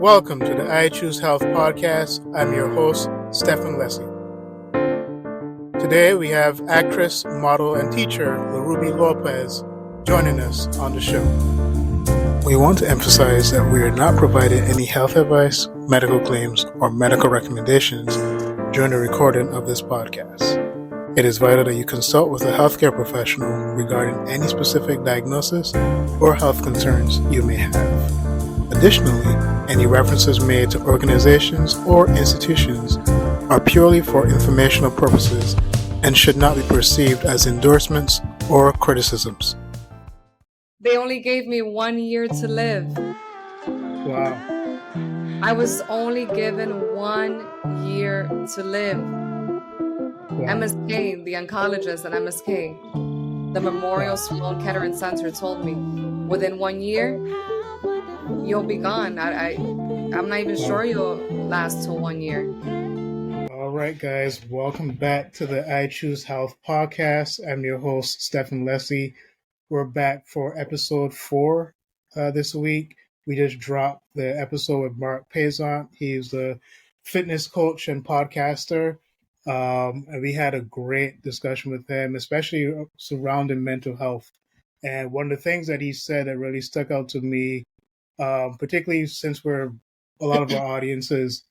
Welcome to the I Choose Health podcast. I'm your host, Stephen Leslie. Today we have actress, model, and teacher Lerubi Lopez joining us on the show. We want to emphasize that we are not providing any health advice, medical claims, or medical recommendations during the recording of this podcast. It is vital that you consult with a healthcare professional regarding any specific diagnosis or health concerns you may have. Additionally, any references made to organizations or institutions are purely for informational purposes and should not be perceived as endorsements or criticisms. They only gave me 1 year to live. Wow. I was only given 1 year to live. Wow. MSK, the oncologist at MSK, the Memorial Sloan Kettering Center told me, within 1 year, you'll be gone. I'm not even sure you'll last till 1 year. All right, guys, welcome back to the I Choose Health podcast. I'm your host, Stephen Leslie. We're back for episode 4 this week. We just dropped the episode with Mark Payson. He's the fitness coach and podcaster. And we had a great discussion with him, especially surrounding mental health. And one of the things that he said that really stuck out to me, particularly since a lot of our audiences,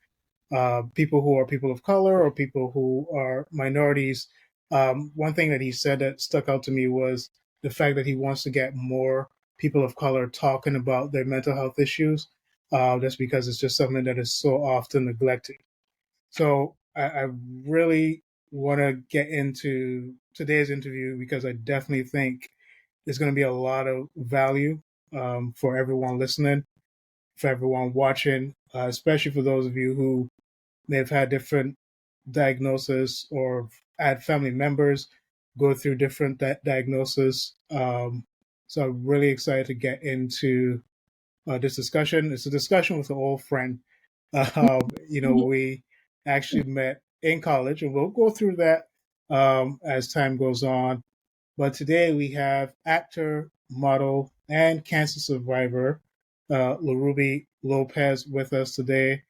people who are people of color or people who are minorities, one thing that he said that stuck out to me was the fact that he wants to get more people of color talking about their mental health issues, just because it's just something that is so often neglected. So I really want to get into today's interview because I definitely think there's going to be a lot of value for everyone listening, for everyone watching, especially for those of you who may have had different diagnoses or had family members go through different diagnoses. So I'm really excited to get into this discussion. It's a discussion with an old friend. We actually met in college, and we'll go through that as time goes on. But today we have actor, model, and cancer survivor Lerubi Lopez with us today.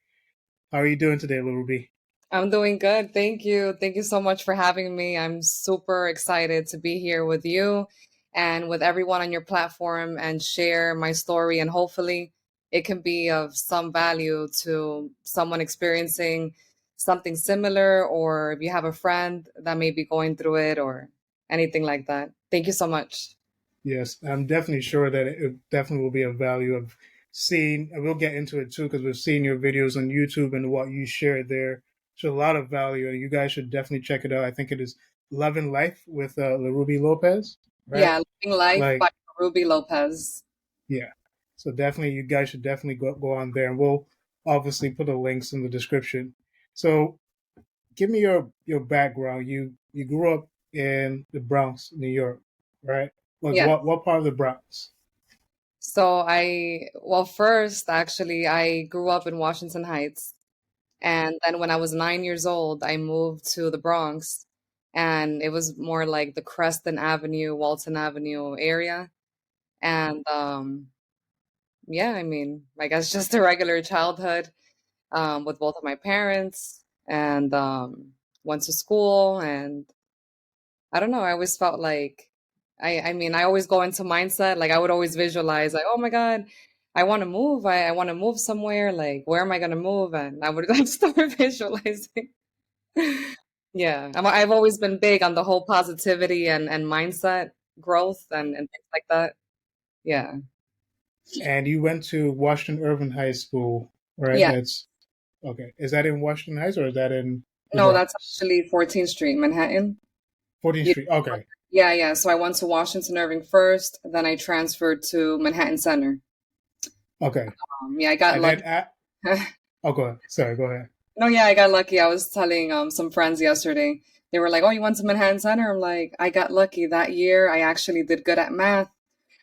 How are you doing today, Lerubi? I'm doing good. Thank you. Thank you so much for having me. I'm super excited to be here with you and with everyone on your platform and share my story. And hopefully it can be of some value to someone experiencing something similar, or if you have a friend that may be going through it or anything like that. Thank you so much. Yes, I'm definitely sure that it definitely will be a value of seeing, and we'll get into it too, because we've seen your videos on YouTube and what you shared there. So a lot of value, and you guys should definitely check it out. I think it is Loving Life with Lerubi Lopez, right? Yeah, Living Life by Lerubi Lopez. Yeah, so definitely, you guys should definitely go on there, and we'll obviously put the links in the description. So give me your background. You grew up in the Bronx, New York, right? Yeah. What part of the Bronx? So first, actually, I grew up in Washington Heights. And then when I was 9 years old, I moved to the Bronx. And it was more like the Creston Avenue, Walton Avenue area. And I guess just a regular childhood with both of my parents, and went to school. And I don't know, I always felt like I always go into mindset, like I would always visualize like, oh my God, I want to move. I want to move somewhere. Like, where am I going to move? And I would like start visualizing. Yeah. I've always been big on the whole positivity and mindset growth and things like that. Yeah. And you went to Washington Irving High School, right? Yeah. That's okay. Is that in Washington Heights or is that in the No, Bronx? that's actually 14th Street, Manhattan. 14th Yeah. Street. Okay. Yeah. So I went to Washington Irving first, then I transferred to Manhattan Center. Okay. I got And lucky. oh, go ahead. Sorry, go ahead. No, yeah, I got lucky. I was telling some friends yesterday. They were like, "Oh, you went to Manhattan Center?" I'm like, "I got lucky that year. I actually did good at math.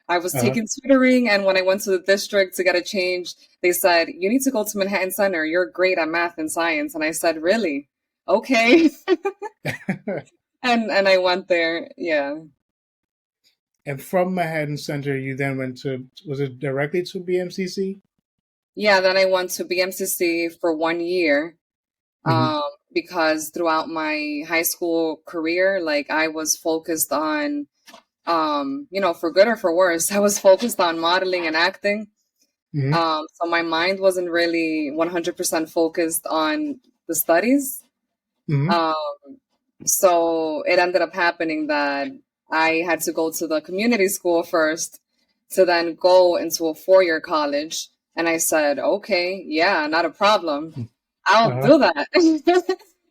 I was taking tutoring, and when I went to the district to get a change, they said, you need to go to Manhattan Center. You're great at math and science." And I said, "Really? Okay." And I went there. Yeah. And from Manhattan Center, you then went to, was it directly to BMCC? yeah, then I went to BMCC for 1 year. Hmm. Because throughout my high school career, like I was focused on, for good or for worse, I was focused on modeling and acting. Hmm. So my mind wasn't really 100% focused on the studies. Hmm. Um, so it ended up happening that I had to go to the community school first to then go into a 4 year college. And I said, okay, yeah, not a problem. I'll Uh-huh. do that.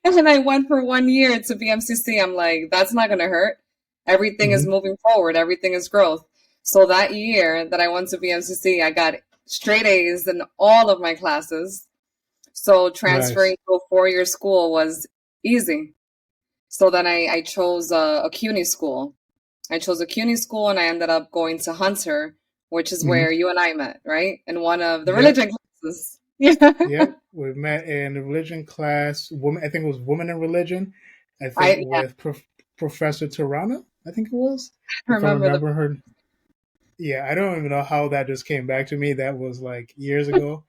And I went for 1 year to BMCC. I'm like, that's not going to hurt. Everything is Hmm. moving forward, everything is growth. So that year that I went to BMCC, I got straight A's in all of my classes. So transferring Nice. to a 4 year school was easy. So then I chose a CUNY school. I chose a CUNY school and I ended up going to Hunter, which is Hmm. where you and I met, right? In one of the Yep. religion classes. Yeah. Yep. We met in the religion class. Woman, I think it was women in religion. I think Yeah, with Professor Tirana. I think it was, I if I remember the remember her. Yeah, I don't even know how that just came back to me. That was like years ago.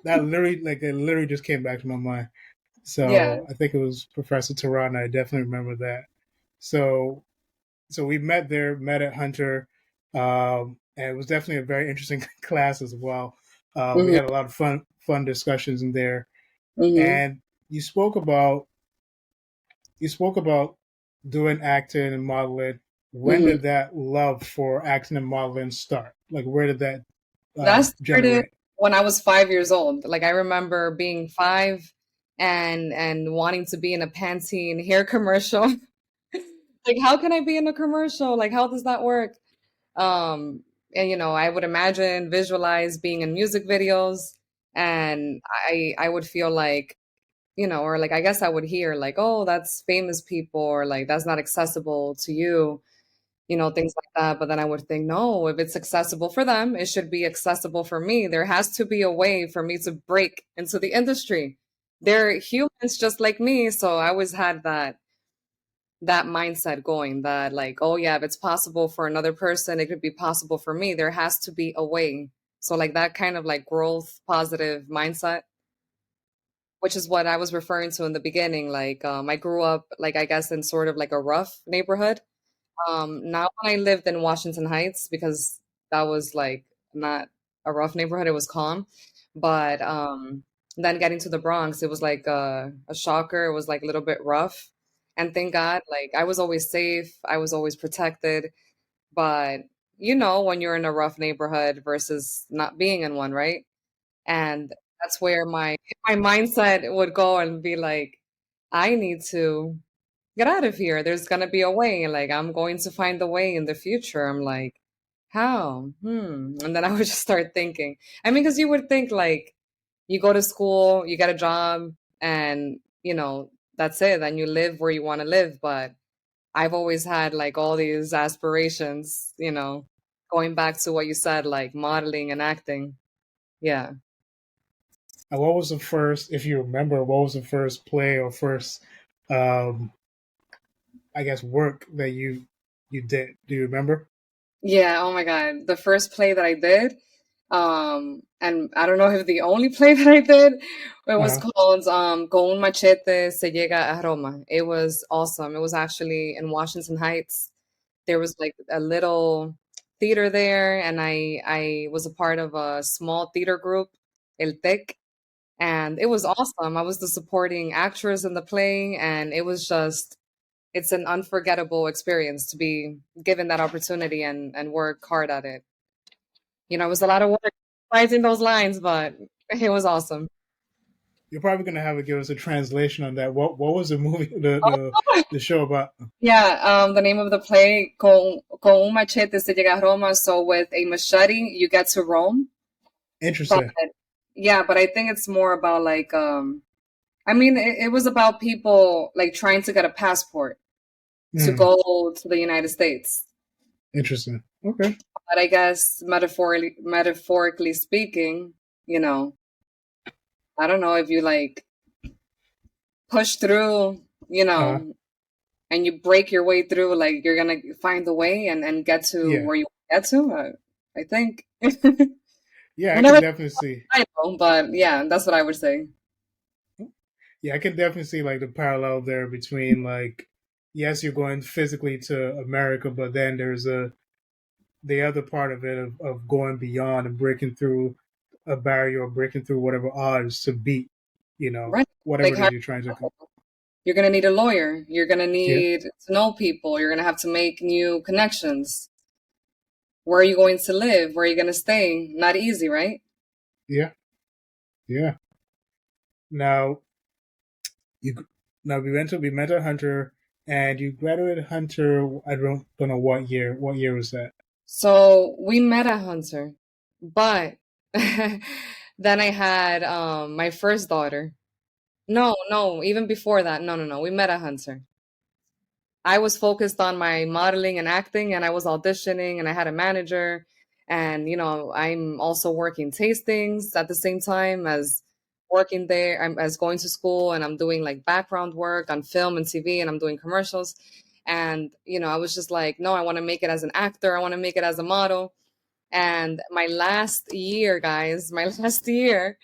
It literally just came back to my mind. yeah. So I think it was Professor Tirana. I definitely remember that. So so we met there, met at Hunter, and it was definitely a very interesting class as well. We Hmm. had a lot of fun discussions in there, Hmm. and you spoke about you spoke about doing acting and modeling. When Hmm. did that love for acting and modeling start? Like, where did that That started generate? when I was 5 years old. Like I remember being five and wanting to be in a Pantene hair commercial. Like, how can I be in a commercial? Like, how does that work? Um, and I would imagine, visualize being in music videos, and I would feel like, or like I guess I would hear like, oh, that's famous people, or like that's not accessible to you, things like that. But then I would think, no, if it's accessible for them, it should be accessible for me. There has to be a way for me to break into the industry. They're humans just like me, so I always had that mindset going that like, oh yeah, if it's possible for another person, it could be possible for me. There has to be a way. So like that kind of like growth positive mindset, which is what I was referring to in the beginning. Like I grew up like I guess in sort of like a rough neighborhood. Not when I lived in Washington Heights because that was like not a rough neighborhood, it was calm. But then getting to the Bronx, it was like a shocker. It was like a little bit rough. And thank God, like I was always safe, I was always protected. But when you're in a rough neighborhood versus not being in one, right? And that's where my mindset would go and be like, I need to get out of here. There's gonna be a way. Like I'm going to find the way in the future. I'm like, how? And then I would just start thinking. I mean, because you would think like you go to school, you get a job, and that's it. Then you live where you want to live. But I've always had like all these aspirations. Going back to what you said, like modeling and acting. Yeah. What was the first, if you remember, what was the first play or first, um, I guess, work that you did? Do you remember? Yeah, oh my God. The first play that I did, and I don't know if the only play that I did, it was Uh-huh. called Con un machete se llega a Roma. It was awesome. It was actually in Washington Heights. There was like a little theater there, and I was a part of a small theater group, El Tec, and it was awesome. I was the supporting actress in the play, and it's an unforgettable experience to be given that opportunity and work hard at it. It was a lot of work writing those lines, but it was awesome. You're probably gonna have to give us a translation on that. What was the movie, Oh, the show about? yeah, the name of the play, Con un machete se llega a Roma. So with a machete, you get to Rome. But Interesting. yeah, but I think it's more about like, I mean, it was about people like trying to get a passport to Hmm. go to the United States. Interesting. Okay. But I guess metaphorically speaking, you know, I don't know if you like push through, Uh, and you break your way through, like you're gonna find the way and get to yeah. where you get to. I think. Yeah, I I can never definitely see. I know, but yeah, that's what I would say. Yeah, I can definitely see like the parallel there between like, yes, you're going physically to America, but then there's a the other part of it of going beyond and breaking through a barrier or breaking through whatever odds to beat, Right. whatever Like it how is you're trying to. you're gonna need a lawyer. You're gonna Yeah, need to know people. You're gonna have to make new connections. Where are you going to live? Where are you gonna stay? Not easy, right? yeah, yeah. Now you now we met a Hunter, and you graduated Hunter. I don't know what year. What year was that? So we met at Hunter, but then I had my first daughter. No, no, even before that. No, no, no. We met at Hunter. I was focused on my modeling and acting, and I was auditioning, and I had a manager. And, I'm also working tastings at the same time as working there, as going to school, and I'm doing like background work on film and TV, and I'm doing commercials. And, I was just like, no, I want to make it as an actor, I want to make it as a model. And my last year, guys, my last year,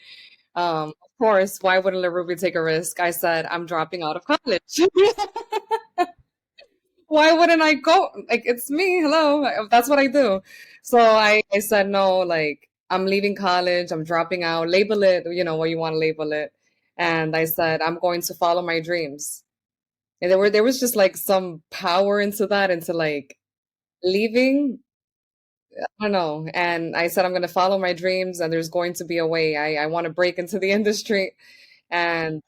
of course, why wouldn't Lerubi take a risk? I said, I'm dropping out of college. Why wouldn't I go? Like, it's me. Hello. That's what I do. So I said, no, like, I'm leaving college. I'm dropping out. Label it, what you want to label it. And I said, I'm going to follow my dreams. And there was just like some power into that, into like leaving. I don't know. And I said, I'm going to follow my dreams and there's going to be a way. I want to break into the industry. And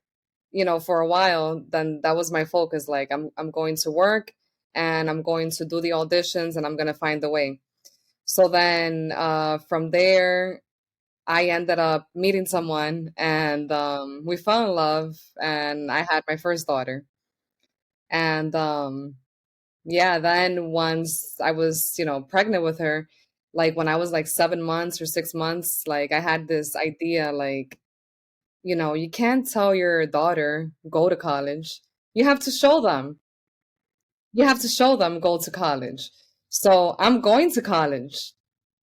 for a while, then that was my focus. Like I'm going to work and I'm going to do the auditions and I'm going to find the way. So then from there, I ended up meeting someone and we fell in love and I had my first daughter. And yeah, then once I was, pregnant with her, like when I was like 7 months or 6 months, like I had this idea, like, you can't tell your daughter go to college. You have to show them. You have to show them go to college. So I'm going to college.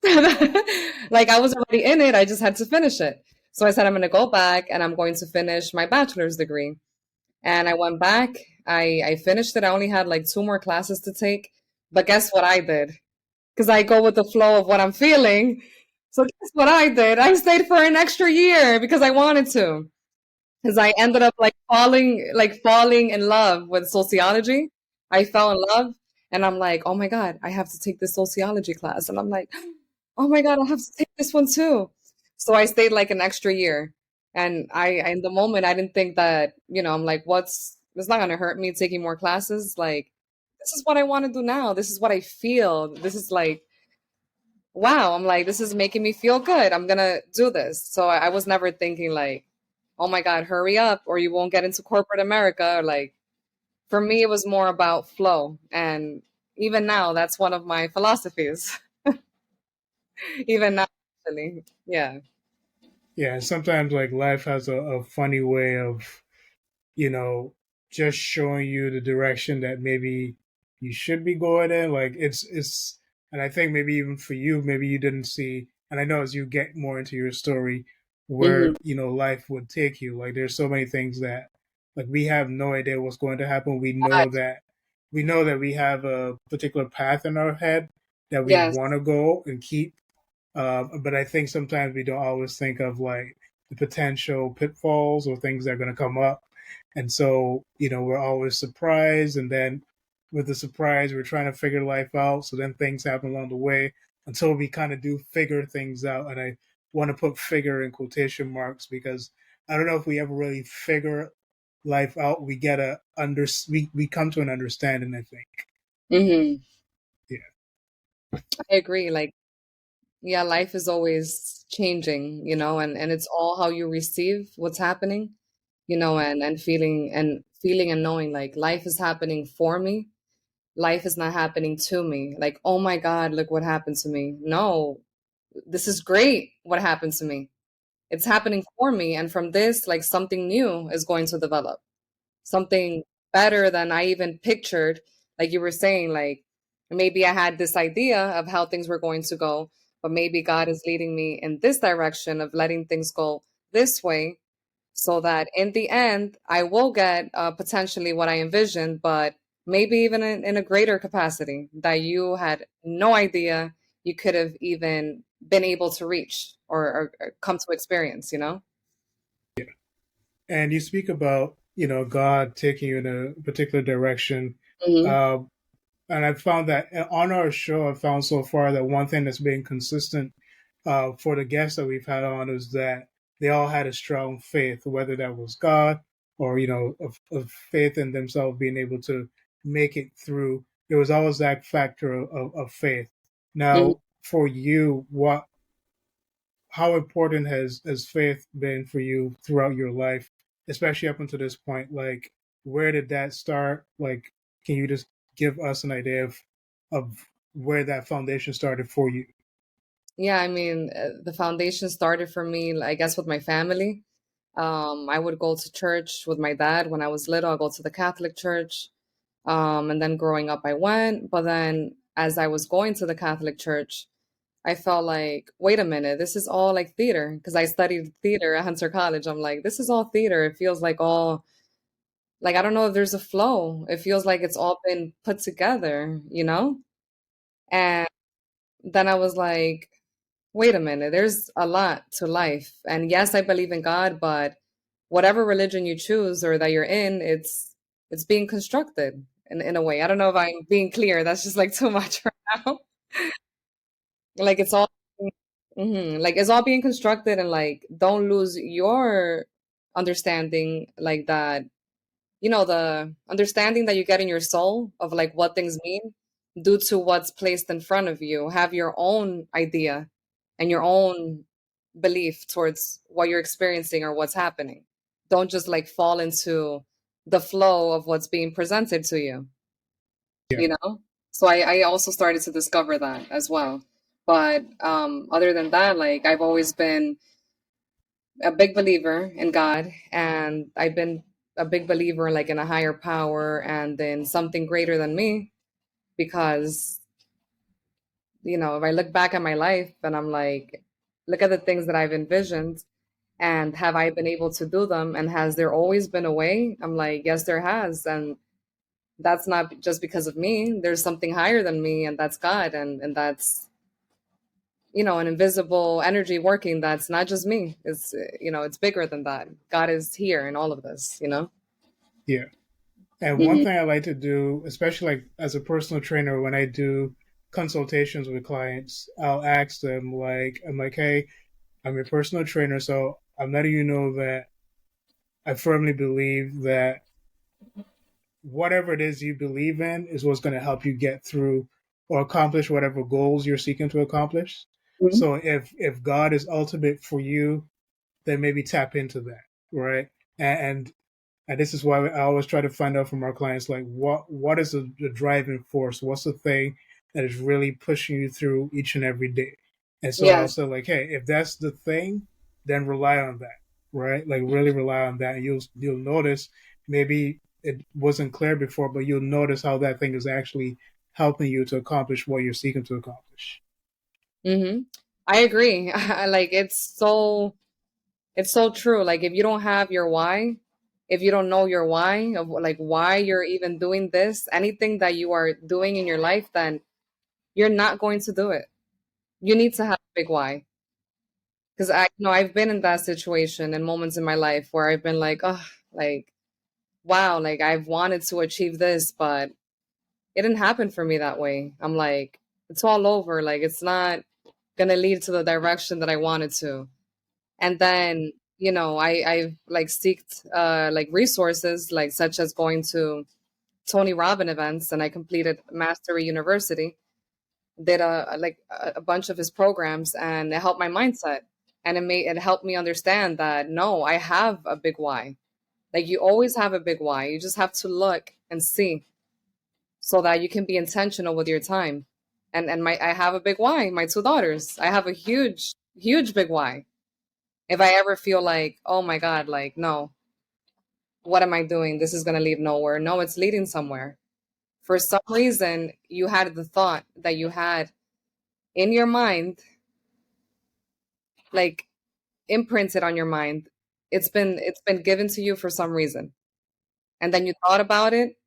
Like I was already in it, I just had to finish it. So I said I'm going to go back and I'm going to finish my bachelor's degree. And I went back. I finished it. I only had like two more classes to take. But guess what I did? Because I go with the flow of what I'm feeling. So guess what I did? I stayed for an extra year because I wanted to. Because I ended up like falling in love with sociology. I fell in love and I'm like, oh my God, I have to take this sociology class. And I'm like, oh my God, I have to take this one too. So I stayed like an extra year. And in the moment, I didn't think that, I'm like, it's not going to hurt me taking more classes. Like, this is what I want to do now. This is what I feel. This is like, wow, I'm like, this is making me feel good. I'm gonna do this. So I was never thinking like, oh my God, hurry up or you won't get into corporate America. Or like, for me, it was more about flow. And even now, that's one of my philosophies. Even now, actually. Yeah. Yeah. Sometimes like life has a funny way of you know, just showing you the direction that maybe you should be going in. Like and I think maybe even for you, maybe you didn't see, and I know as you get more into your story, Hmm. where, life would take you. Like there's so many things that, like we have no idea what's going to happen. We know that we have a particular path in our head that we Yes. want to go and keep. But I think sometimes we don't always think of like the potential pitfalls or things that are going to come up. And so, we're always surprised. And then with the surprise, we're trying to figure life out. So then things happen along the way until we kind of do figure things out. And I want to put figure in quotation marks because I don't know if we ever really figure life out. We come to an understanding, I think. Hmm. Yeah. I agree. Like, yeah, life is always changing, and it's all how you receive what's happening, and feeling and knowing like life is happening for me. Life is not happening to me. Like, oh my God, look what happened to me. No, this is great what happened to me. It's happening for me. And from this, like something new is going to develop, something better than I even pictured. Like you were saying, like maybe I had this idea of how things were going to go, but maybe God is leading me in this direction of letting things go this way so that in the end, I will get potentially what I envisioned, but maybe even in a greater capacity that you had no idea you could have even been able to reach or come to experience, you know? And you speak about, God taking you in a particular direction. Hmm. Uh, and I've found that on our show, I've found so far that one thing that's been consistent for the guests that we've had on is that they all had a strong faith, whether that was God or, of faith in themselves being able to make it through. There was always that factor of faith. Hmm. Now, for you, how important has faith been for you throughout your life, especially up until this point? Like, where did that start? Like, can you just give us an idea of where that foundation started for you? Yeah, I mean, the foundation started for me, I guess, with my family. I would go to church with my dad when I was little. I go to the Catholic church. And then growing up, I went. But then as I was going to the Catholic church, I felt like, wait a minute, this is all like theater. Because I studied theater at Hunter College. I'm like, this is all theater. It feels like all, like, I don't know if there's a flow. It feels like it's all been put together, you know? And then I was like, wait a minute, there's a lot to life. And yes, I believe in God, but whatever religion you choose or that you're in, it's being constructed in a way. I don't know if I'm being clear. That's just like too much right now. Like it's all like it's all being constructed, and like don't lose your understanding, like that, the understanding that you get in your soul of like what things mean due to what's placed in front of you. Have your own idea and your own belief towards what you're experiencing or what's happening. Don't just like fall into the flow of what's being presented to you, Yeah, you know? So I also started to discover that as well. But other than that, like I've always been a big believer in God, and I've been a big believer like in a higher power and in something greater than me, because if I look back at my life and I'm like, look at the things that I've envisioned, and have I been able to do them, and has there always been a way? I'm like, yes, there has. And that's not just because of me. There's something higher than me, and that's God. And that's, an invisible energy working. That's not just me. It's bigger than that. God is here in all of this. yeah. And one Hmm. thing I like to do, especially like as a personal trainer, when I do consultations with clients, I'll ask them like, I'm like, hey, I'm your personal trainer, so I'm letting you know that I firmly believe that whatever it is you believe in is what's going to help you get through or accomplish whatever goals you're seeking to accomplish. So if God is ultimate for you, then maybe tap into that, right? And this is why I always try to find out from our clients, like what is the driving force? What's the thing that is really pushing you through each and every day? And so I'll Yes. say like, hey, if that's the thing, then rely on that, right? Like really rely on that, and you'll notice maybe it wasn't clear before, but you'll notice how that thing is actually helping you to accomplish what you're seeking to accomplish. Hmm. I agree. Like it's so true. Like if you don't have your why, if you don't know your why of like why you're even doing this, anything that you are doing in your life, then you're not going to do it. You need to have a big why. Because I've been in that situation in moments in my life where I've been like, oh, like, wow, like I've wanted to achieve this, but it didn't happen for me that way. I'm like, it's all over. Like it's not gonna lead to the direction that I wanted to. And then I've like seeked like resources, like such as going to Tony Robbins events, and I completed Mastery University, did a bunch of his programs, and it helped my mindset, and it helped me understand that no, I have a big why. Like you always have a big why, you just have to look and see, so that you can be intentional with your time. And my I have a big why. My two daughters, I have a huge big why. If I ever feel like, oh my God, like, no, what am I doing? This is going to lead nowhere. No, it's leading somewhere. For some reason, you had the thought that you had in your mind, like imprinted on your mind. It's been given to you for some reason. And then you thought about it,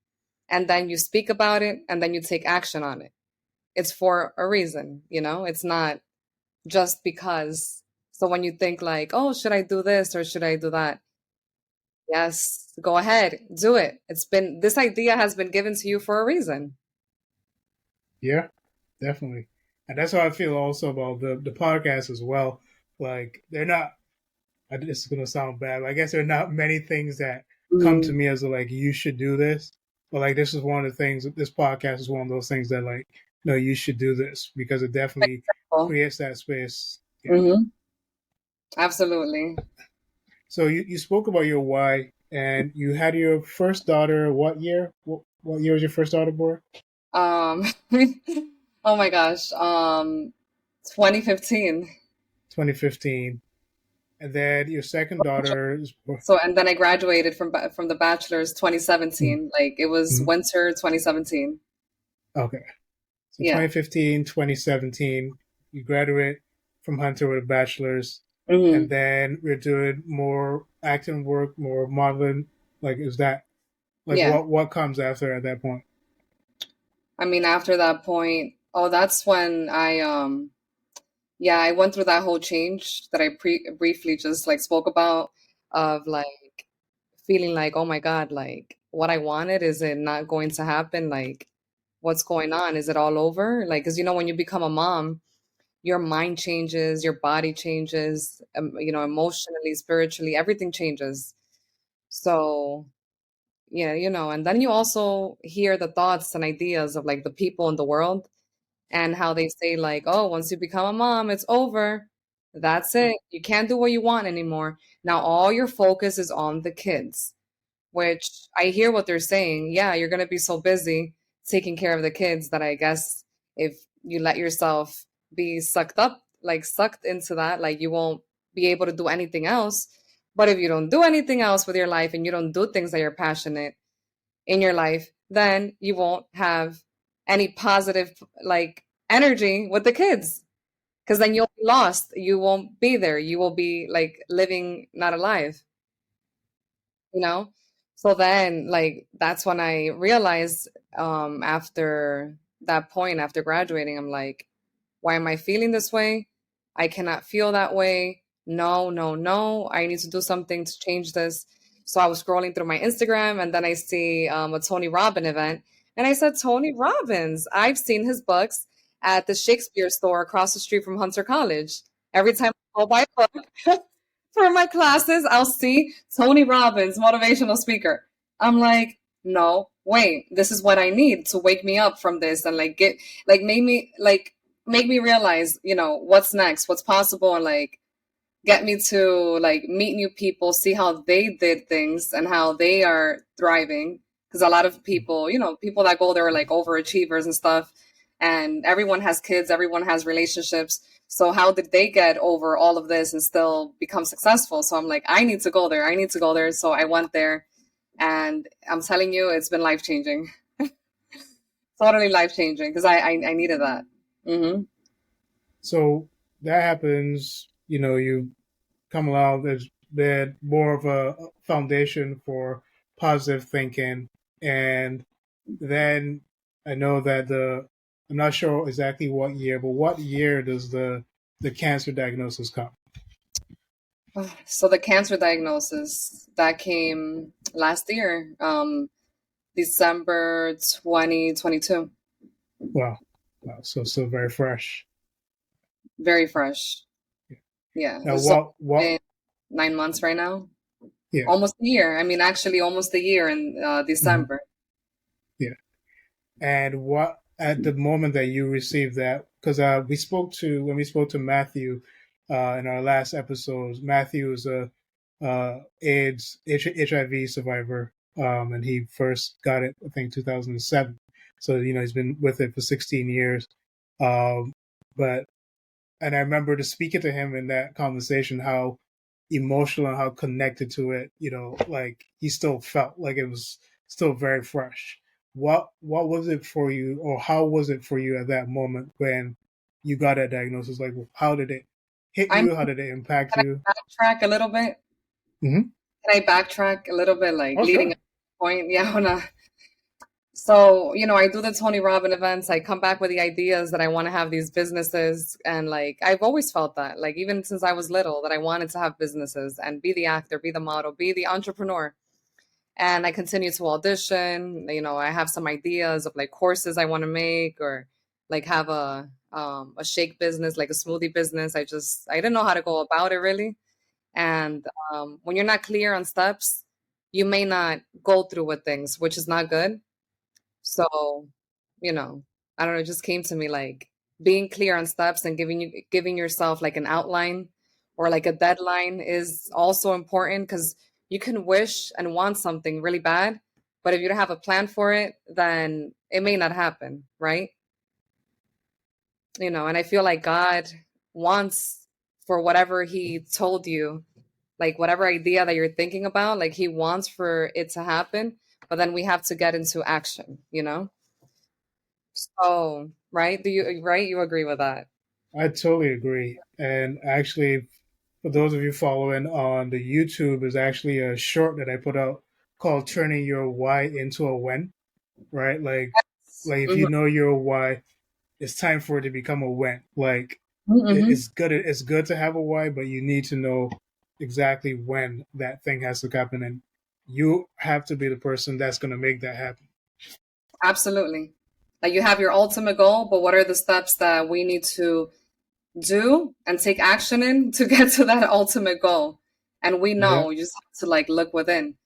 and then you speak about it, and then you take action on it. It's for a reason, It's not just because. So when you think like, "Oh, should I do this or should I do that?" Yes, go ahead, do it. This idea has been given to you for a reason. Yeah, definitely. And that's how I feel also about the podcast as well. Like they're not. This is gonna sound bad. But I guess there are not many things that come to Mm, me as like you should do this. But like this is one of the things. This podcast is one of those things that like no, you should do this because it definitely cool. creates that space. Yeah. Hmm. Absolutely. So you spoke about your why, and you had your first daughter. What year? What year was your first daughter born? Um, oh my gosh. 2015. 2015. And then your second daughter is born. So, and then I graduated from the bachelor's Mm, 2017. Like it was mm. winter 2017. Okay. So Yeah. 2015, 2017, you graduate from Hunter with a bachelor's, and Hmm. then we're doing more acting work, more modeling. Like, is that like Yeah. what comes after at that point? I mean, after that point, oh, that's when yeah, I went through that whole change that I briefly just like spoke about of like feeling like, oh my God, like what I wanted, is it not going to happen? Like, what's going on? Is it all over? Like, because when you become a mom, your mind changes, your body changes, emotionally, spiritually, everything changes. So, yeah, and then you also hear the thoughts and ideas of like the people in the world and how they say like, oh, once you become a mom, it's over. That's it. You can't do what you want anymore. Now all your focus is on the kids, which I hear what they're saying. Yeah, you're going to be so busy taking care of the kids that I guess if you let yourself be sucked into that, like you won't be able to do anything else. But if you don't do anything else with your life and you don't do things that you're passionate in your life, then you won't have any positive like energy with the kids because then you'll be lost. You won't be there. You will be like living not alive you know so then like that's when I realized, after that point, after graduating, I'm like, why am I feeling this way? I cannot feel that way. No, no, no, I need to do something to change this. So I was scrolling through my Instagram, and then I see a Tony Robbins event, and I said, Tony Robbins, I've seen his books at the Shakespeare store across the street from Hunter College. Every time I go buy a book for my classes, I'll see Tony Robbins, motivational speaker. I'm like, no, wait, this is what I need to wake me up from this and like get like make me realize, what's next, what's possible, and like get me to like meet new people, see how they did things and how they are thriving. Because a lot of people, people that go there are like overachievers and stuff, and everyone has kids, everyone has relationships. So how did they get over all of this and still become successful? So I'm like, I need to go there. I need to go there. So I went there, and I'm telling you, it's been life changing, totally life changing because I needed that. Hmm. So that happens. You come along. There's been more of a foundation for positive thinking, and then I know that I'm not sure exactly what year, but what year does the cancer diagnosis come? So the cancer diagnosis that came last year, December 2022. Wow, wow, so still very fresh. Very fresh. Yeah. Now, So what? been 9 months right now. Yeah, Almost a year. I mean, actually, almost a year in mhm, December. yeah. And what at the moment that you received that? Because when we spoke to Matthew in our last episodes. Matthew is a AIDS HIV survivor, and he first got it I think 2007. So he's been with it for 16 years. Um, but and I remember to speaking to him in that conversation how emotional and how connected to it, like he still felt like it was still very fresh. What was it for you, or how was it for you at that moment when you got that diagnosis? Like, how did it hit I'm you? How did it impact Can you? I backtrack a little bit? Hmm. Can I backtrack a little bit, like Oh, leading sure. up to the point? Yeah, I wanna. So, I do the Tony Robbins events. I come back with the ideas that I want to have these businesses. And like, I've always felt that, like, even since I was little, that I wanted to have businesses and be the actor, be the model, be the entrepreneur. And I continue to audition. I have some ideas of like courses I want to make, or like have a shake business, like a smoothie business. I didn't know how to go about it really. And when you're not clear on steps, you may not go through with things, which is not good. So, you know, I don't know, it just came to me like being clear on steps and giving yourself like an outline or like a deadline is also important, because you can wish and want something really bad, but if you don't have a plan for it, then it may not happen, right? And I feel like God wants for whatever he told you, like whatever idea that you're thinking about, like he wants for it to happen, but then we have to get into action. So, right? You agree with that? I totally agree. And actually, for those of you following on the YouTube, is actually a short that I put out called "Turning Your Why into a When." Right? Like if you Mm-hmm. know your why, it's time for it to become a when. Like Mm-hmm. it's good. It's good to have a why, but you need to know exactly when that thing has to happen, and you have to be the person that's going to make that happen. Absolutely. Like you have your ultimate goal, but what are the steps that we need to do and take action in to get to that ultimate goal? And we Yeah. know you just have to like look within.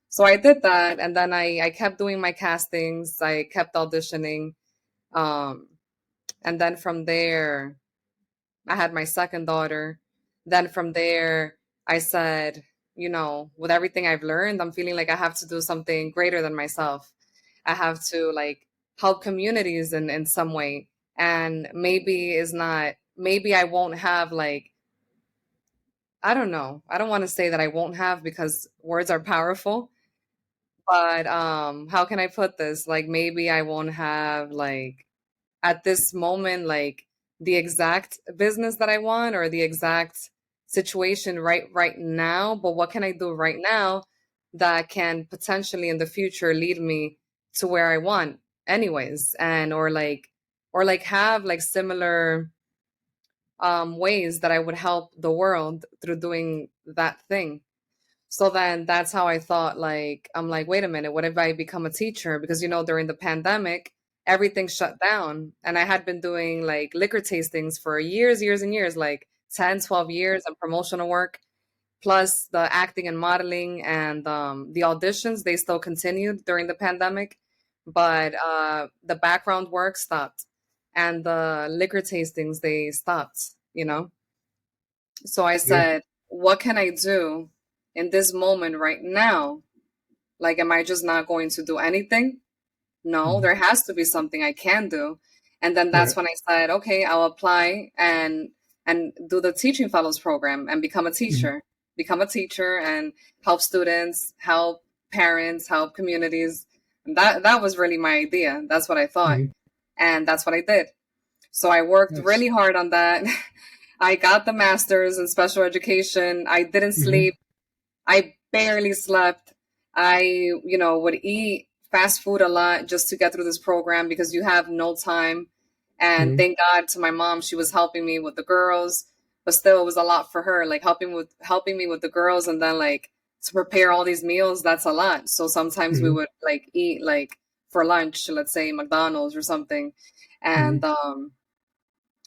So I did that, and then I kept doing my castings. I kept auditioning, um, and then from there I had my second daughter. Then from there, I said, with everything I've learned, I'm feeling like I have to do something greater than myself. I have to like help communities in some way. And maybe I won't have like, I don't know. I don't want to say that I won't have, because words are powerful. But how can I put this? Like maybe I won't have like at this moment like the exact business that I want or the exact situation right now, but what can I do right now that can potentially in the future lead me to where I want anyways, and or like have like similar ways that I would help the world through doing that thing. So then that's how I thought, like, I'm like, wait a minute, what if I become a teacher? Because, during the pandemic, everything shut down. And I had been doing like liquor tastings for years, years and years, like 10, 12 years of promotional work, plus the acting and modeling and the auditions, they still continued during the pandemic. But the background work stopped and the liquor tastings, they stopped. So I Yeah. said, what can I do in this moment right now? Like, am I just not going to do anything? No, Mhm. there has to be something I can do. And then that's Right. when I said, okay, I'll apply and do the teaching fellows program and become a Hmm. teacher. Become a teacher and help students, help parents, help communities. And that was really my idea. That's what I thought. Hmm. And that's what I did. So I worked Nice. really hard on that. I got the master's in special education. I didn't Hmm. sleep. I barely slept. I would eat fast food a lot just to get through this program because you have no time. And Hmm. thank God to my mom, she was helping me with the girls, but still it was a lot for her, like helping me with the girls, and then like to prepare all these meals, that's a lot. So sometimes we Hmm. would like eat like for lunch, let's say McDonald's or something. Hmm. And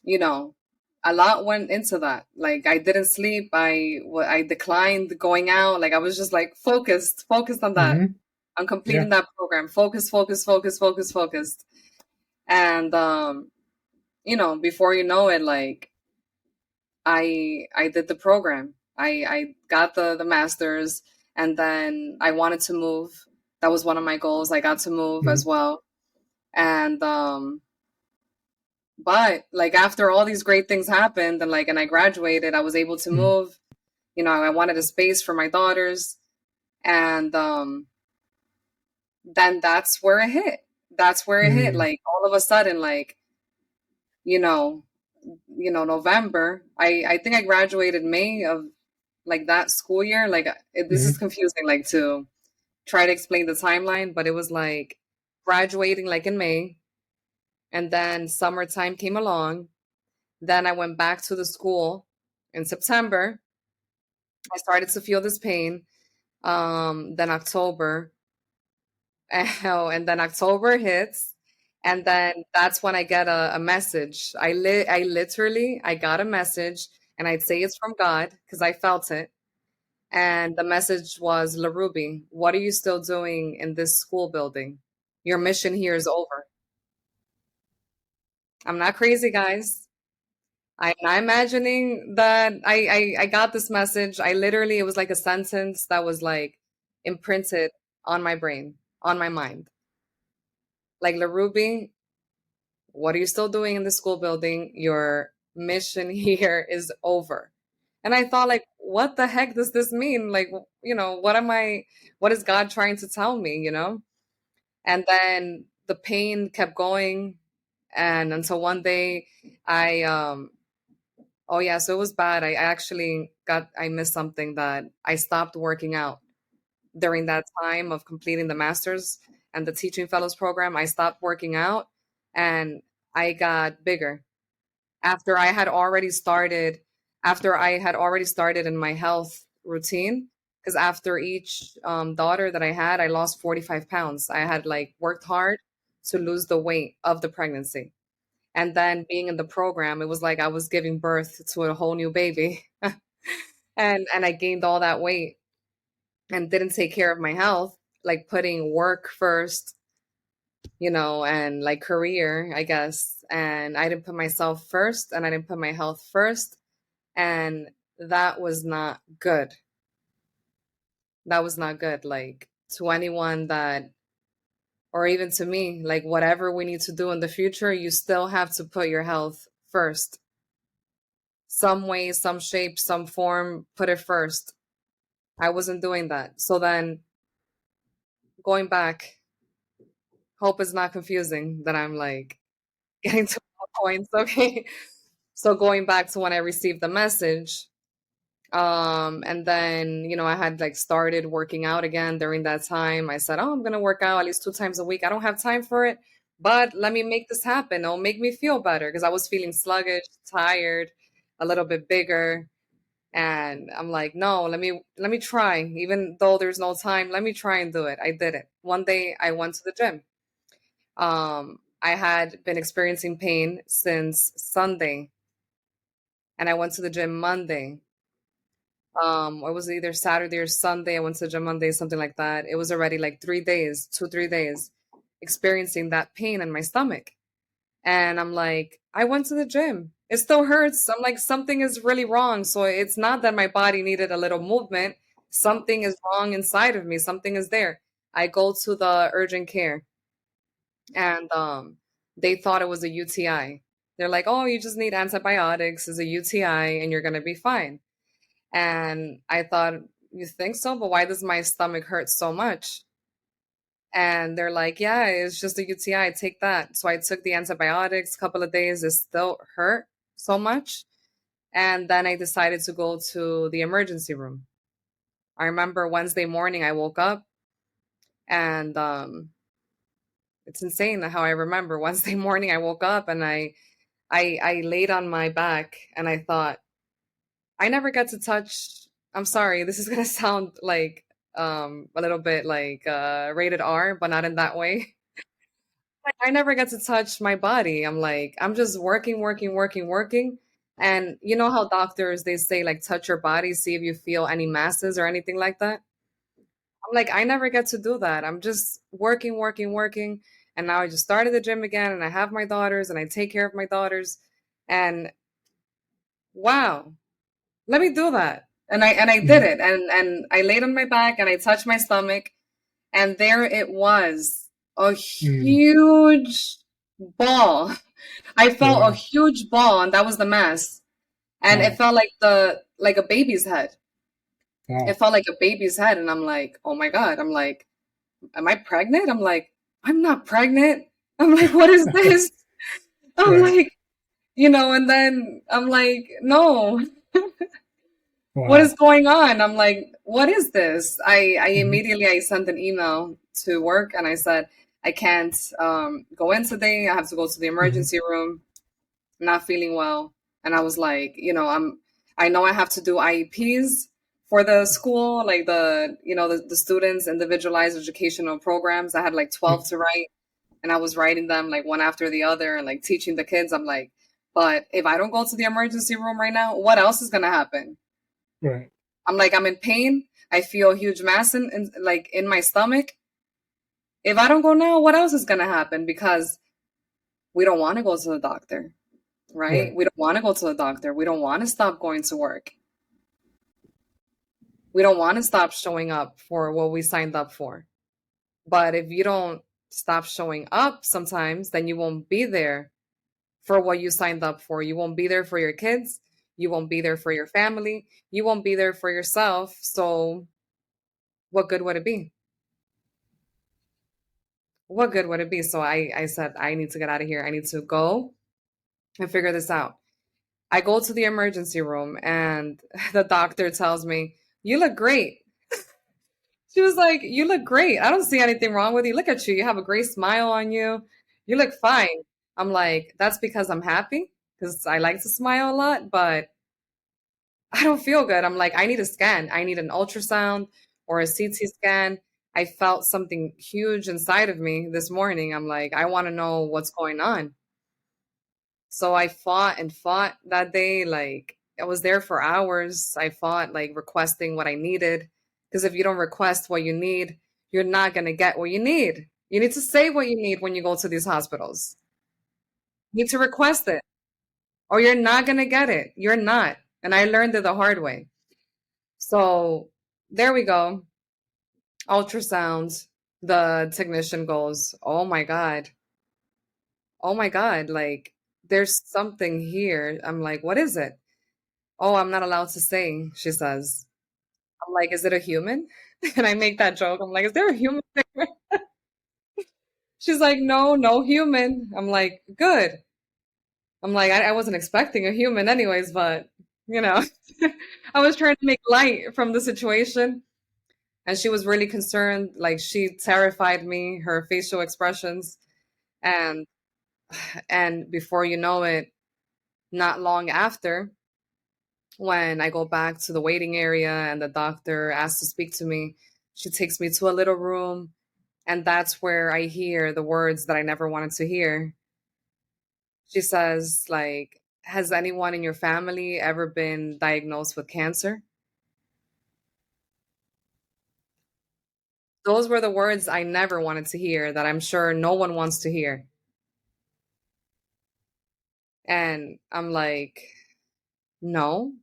you know, a lot went into that. Like I didn't sleep. I declined going out. Like I was just like focused on that, Hmm. on completing Yeah. that program. Focused. And before you know it, like I did the program. I got the masters, and then I wanted to move. That was one of my goals. I got to move Hmm. as well. And but like after all these great things happened and I graduated, I was able to Hmm. move. I wanted a space for my daughters, and then that's where it hit. That's where it hit. Hmm. Like all of a sudden, like you know, November. I think I graduated May of like that school year. Like this is Hmm. confusing, like to try to explain the timeline, but it was like graduating like in May, and then summertime came along. Then I went back to the school in September. I started to feel this pain. Then October, and then October hits, and then that's when I get a message. I literally I got a message, and I'd say it's from God because I felt it. And the message was, Lerubi, what are you still doing in this school building? Your mission here is over. I'm not crazy, guys. I'm not imagining that I got this message. I literally, it was like a sentence that was like imprinted on my brain, on my mind. Like, Lerubi, what are you still doing in the school building? Your mission here is over. And I thought, like, what the heck does this mean? Like, what is God trying to tell me? And then the pain kept going. And until one day I oh yeah, so it was bad. I missed something that I stopped working out during that time of completing the master's and the teaching fellows program. I stopped working out and I got bigger after I had already started, in my health routine. Because after each daughter that I had, I lost 45 pounds. I had like worked hard to lose the weight of the pregnancy. And then being in the program, it was like I was giving birth to a whole new baby. And I gained all that weight and didn't take care of my health, like putting work first, and like career, I guess. And I didn't put myself first and I didn't put my health first. And that was not good. That was not good. Like to anyone that, or even to me, like whatever we need to do in the future, you still have to put your health first. Some way, some shape, some form, put it first. I wasn't doing that. So then going back, hope is not confusing that I'm like getting to points. Okay. So going back to when I received the message, and then, I had like started working out again during that time. I said, oh, I'm going to work out at least 2 times a week. I don't have time for it, but let me make this happen. It'll make me feel better because I was feeling sluggish, tired, a little bit bigger. And I'm like, no, let me try. Even though there's no time, let me try and do it. I did it. One day I went to the gym. I had been experiencing pain since Sunday, and I went to the gym Monday. It was either Saturday or Sunday. I went to the gym Monday, something like that. It was already like 3 days, 2, 3 days, experiencing that pain in my stomach. And I'm like, I went to the gym. It still hurts. I'm like, something is really wrong. So it's not that my body needed a little movement. Something is wrong inside of me. Something is there. I go to the urgent care, and they thought it was a UTI. They're like, oh, you just need antibiotics. It's a UTI and you're going to be fine. And I thought, you think so? But why does my stomach hurt so much? And they're like, yeah, it's just a UTI. Take that. So I took the antibiotics a couple of days. It still hurt so much. And then I decided to go to the emergency room. I remember Wednesday morning, I woke up, and it's insane how I remember Wednesday morning, I woke up and I laid on my back and I thought, I never got to touch. I'm sorry, this is gonna sound like a little bit like rated R, but not in that way. I never get to touch my body. I'm like, I'm just working, working, working, working. And you know how doctors they say like touch your body, see if you feel any masses or anything like that. I'm like, I never get to do that. I'm just working, working, working. And now I just started the gym again and I have my daughters and I take care of my daughters. And wow, let me do that. And I did Hmm. it. And I laid on my back and I touched my stomach, and there it was, a Hmm. huge ball. I Oh, felt a wow. huge ball, and that was the mass. And it Wow. felt like a baby's head. It Wow. felt like a baby's head, and I'm like, oh my God. I'm like, am I pregnant? I'm like, I'm not pregnant. I'm like, what is this? I'm Right. like, And then I'm like, no, what Wow. is going on? I'm like, what is this? I Hmm. immediately I sent an email to work and I said, I can't go in today. I have to go to the Hmm. emergency room. Not feeling well. And I was like, I know I have to do IEPs for the school, like the students individualized educational programs. I had like Yeah. 12 to write and I was writing them like one after the other and like teaching the kids. I'm like, but if I don't go to the emergency room right now, what else is going to happen? Right. I'm like, I'm in pain. I feel a huge mass like in my stomach. If I don't go now, what else is going to happen? Because we don't want to go to the doctor, right? Right. We don't want to go to the doctor. We don't want to stop going to work. We don't want to stop showing up for what we signed up for. But if you don't stop showing up sometimes, then you won't be there for what you signed up for. You won't be there for your kids. You won't be there for your family. You won't be there for yourself. So, what good would it be? What good would it be? So, I said, I need to get out of here. I need to go and figure this out. I go to the emergency room, and the doctor tells me, "You look great." She was like, "You look great. I don't see anything wrong with you. Look at you. You have a great smile on you. You look fine." I'm like, "That's because I'm happy because I like to smile a lot, but I don't feel good." I'm like, "I need a scan. I need an ultrasound or a CT scan." I felt something huge inside of me this morning. I'm like, "I want to know what's going on." So I fought and fought that day. Like, I was there for hours. I fought, like, requesting what I needed. Because if you don't request what you need, you're not going to get what you need. You need to say what you need when you go to these hospitals. You need to request it, or you're not going to get it. You're not. And I learned it the hard way. So there we go. Ultrasound. The technician goes, "Oh my God. Oh my God. Like, there's something here." I'm like, "What is it?" "Oh, I'm not allowed to say," she says. I'm like, "Is it a human?" And I make that joke. I'm like, "Is there a human there?" She's like, "No, no human." I'm like, "Good." I'm like, I wasn't expecting a human anyways, but you know, I was trying to make light from the situation. And she was really concerned. Like, she terrified me, her facial expressions. And and before you know it, not long after, when I go back to the waiting area and the doctor asks to speak to me, she takes me to a little room. And that's where I hear the words that I never wanted to hear. She says, like, "Has anyone in your family ever been diagnosed with cancer?" Those were the words I never wanted to hear, that I'm sure no one wants to hear. And I'm like, "No,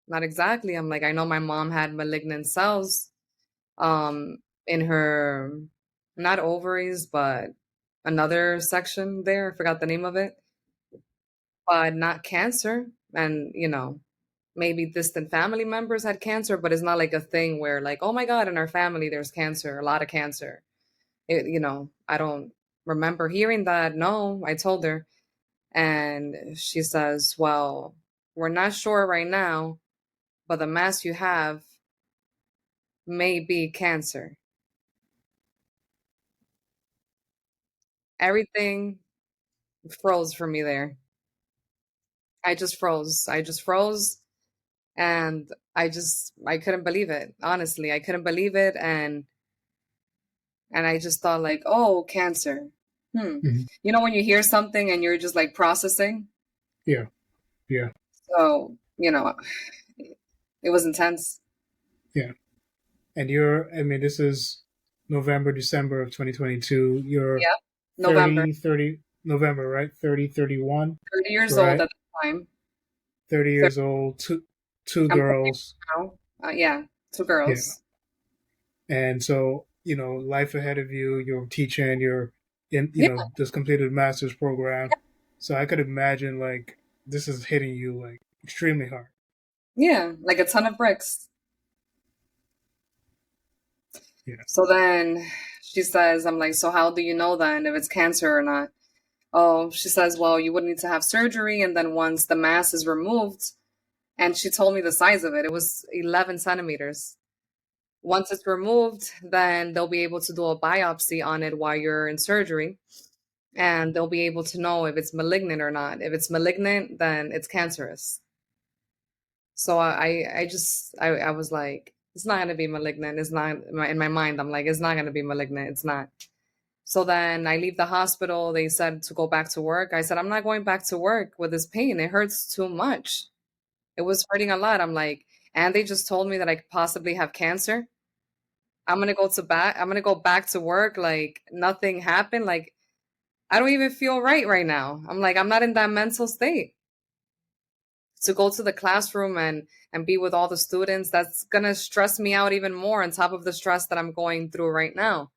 not exactly." I'm like, "I know my mom had malignant cells um in her, not ovaries, but another section there. I forgot the name of it, but not cancer. And maybe distant family members had cancer, but it's not like a thing where, like, oh my God, in our family there's cancer, a lot of cancer. I don't remember hearing that. No, I told her. And she says, "Well, we're not sure right now, but the mass you have may be cancer." Everything froze for me there. I just froze. I just froze, and I couldn't believe it. Honestly, I couldn't believe it. And I just thought, like, "Oh, cancer. Hmm. When you hear something and you're just like processing. Yeah. Yeah. So, it was intense. Yeah. And I mean, this is November, December of 2022. You're Yep. November. 30, November, right? 30, 31, 30 years old right? at the time. 30 30, years old, two I'm 30 girls. now. Yeah, two Yeah. girls. And so, life ahead of you, you're teaching, you're in, Yeah, just completed a master's program. So I could imagine like this is hitting you like extremely hard. yeah, like a ton of bricks. Yeah. So then she says, I'm like, "So how do you know then if it's cancer or not?" Oh, she says, well, you would need to have surgery. And then once the mass is removed, and she told me the size of it, it was 11 centimeters. Once it's removed, then they'll be able to do a biopsy on it while you're in surgery. And they'll be able to know if it's malignant or not. If it's malignant, then it's cancerous. So I was like, it's not going to be malignant. It's not in my mind. I'm like, it's not going to be malignant. It's not. So then I leave the hospital. They said to go back to work. I said, I'm not going back to work with this pain. It hurts too much. It was hurting a lot. I'm like, and they just told me that I could possibly have cancer. I'm gonna go back to work like nothing happened. Like I don't even feel right now. I'm like, I'm not in that mental state to go to the classroom and be with all the students. That's gonna stress me out even more on top of the stress that I'm going through right now.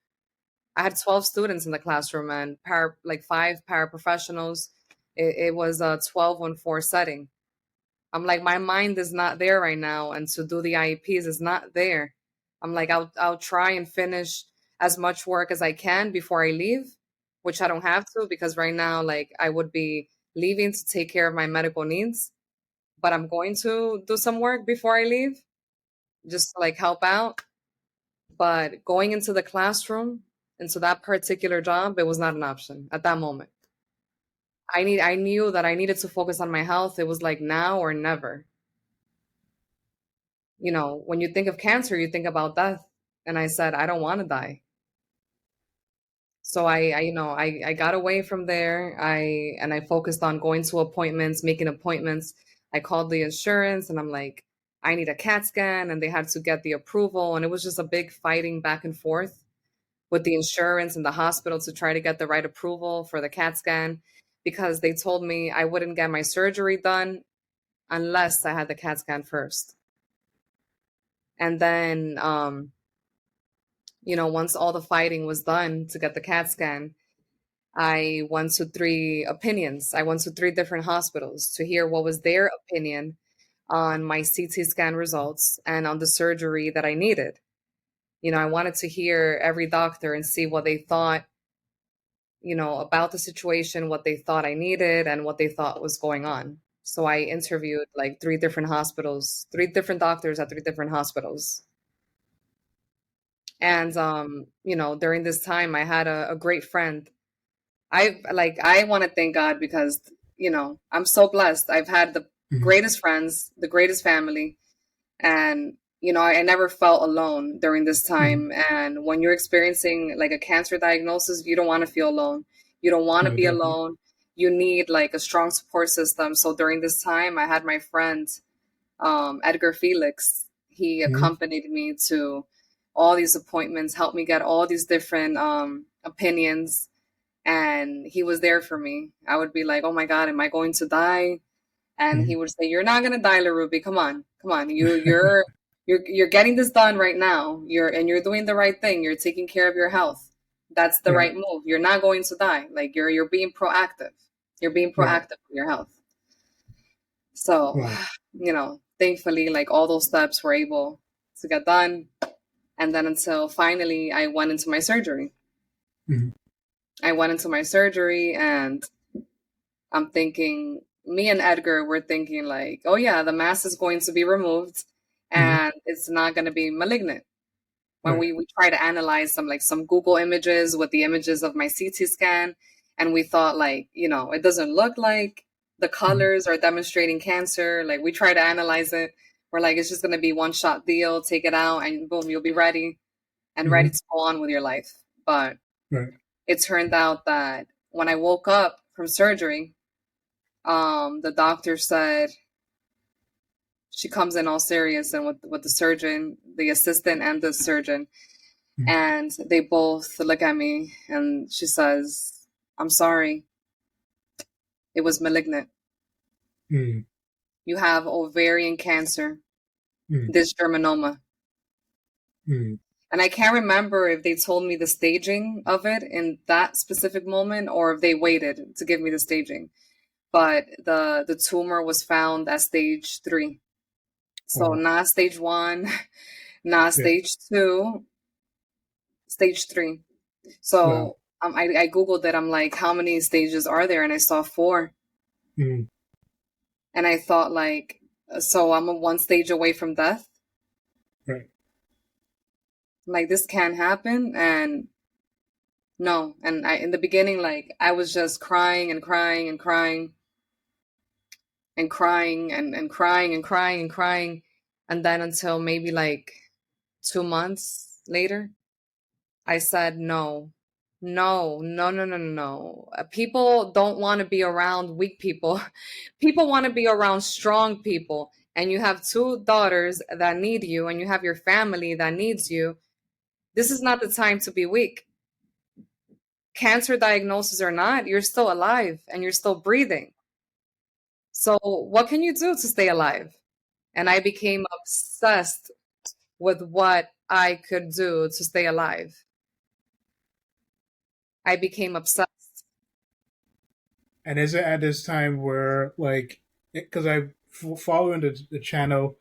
I had 12 students in the classroom and like five paraprofessionals. It was a 12-on-4 setting. I'm like, my mind is not there right now, and to do the IEPs is not there. I'm like, I'll try and finish as much work as I can before I leave, which I don't have to because right now, like, I would be leaving to take care of my medical needs, but I'm going to do some work before I leave, just to like help out. But going into the classroom, into that particular job, it was not an option at that moment. I knew that I needed to focus on my health. It was like now or never. When you think of cancer, you think about death. And I said, I don't want to die. So I got away from there. I focused on going to appointments, making appointments. I called the insurance and I'm like, I need a CAT scan, and they had to get the approval. And it was just a big fighting back and forth with the insurance and the hospital to try to get the right approval for the CAT scan because they told me I wouldn't get my surgery done unless I had the CAT scan first. And then once all the fighting was done to get the CAT scan, I went to three opinions. I went to three different hospitals to hear what was their opinion on my CT scan results and on the surgery that I needed. I wanted to hear every doctor and see what they thought, about the situation, what they thought I needed, and what they thought was going on. So I interviewed like three different hospitals, three different doctors at three different hospitals. And during this time, I had a great friend. I want to thank God because I'm so blessed. I've had the Mm-hmm. greatest friends, the greatest family, and I never felt alone during this Mm-hmm. time. And when you're experiencing like a cancer diagnosis, you don't want to feel alone. You don't want to No, be definitely. alone. You need like a strong support system. So during this time, I had my friend Edgar Felix. He Mm-hmm. accompanied me to all these appointments, helped me get all these different opinions, and he was there for me. I would be like, "Oh my God, am I going to die?" And he would say, "You're not gonna die, Lerubi. Come on, come on. You're getting this done right now. You're doing the right thing. You're taking care of your health. That's the Right, right move. You're not going to die. Like you're being proactive. You're being right, proactive with your health." So, right. thankfully, like all those steps were able to get done. And then until finally I went into my surgery. Mm-hmm. I went into my surgery and I'm thinking, me and Edgar were thinking like, oh yeah, the mass is going to be removed Mm-hmm. and it's not going to be malignant. When Right. we try to analyze some Google images with the images of my CT scan, and we thought like, it doesn't look like the Mm-hmm. colors are demonstrating cancer. Like we try to analyze it. We're like, it's just going to be one shot deal, take it out and boom, you'll be ready and ready Mm-hmm. to go on with your life. But Right. it turned out that when I woke up from surgery, the doctor said, she comes in all serious and with the surgeon, the assistant and the surgeon, Mm-hmm. and they both look at me and she says, I'm sorry, it was malignant. Mm-hmm. You have ovarian cancer, Mm-hmm. dysgerminoma. Mm-hmm. And I can't remember if they told me the staging of it in that specific moment or if they waited to give me the staging. But the tumor was found at stage 3. So Wow. not stage 1, not Yeah. stage 2, stage 3. Wow. So I Googled it. I'm like, how many stages are there? And I saw four. Mm, And I thought, like, so I'm a one stage away from death. right. Like, this can't happen. And no. And in the beginning, like, I was just crying and crying and crying and crying and crying and crying and crying. And then until maybe like 2 months later, I said, no, no, no, no, no, no, no. People don't want to be around weak people. People want to be around strong people. And you have two daughters that need you, and you have your family that needs you. This is not the time to be weak. Cancer diagnosis or not, you're still alive and you're still breathing. So, what can you do to stay alive? And I became obsessed with what I could do to stay alive. I became obsessed. And is it at this time where, like, because follow the channel,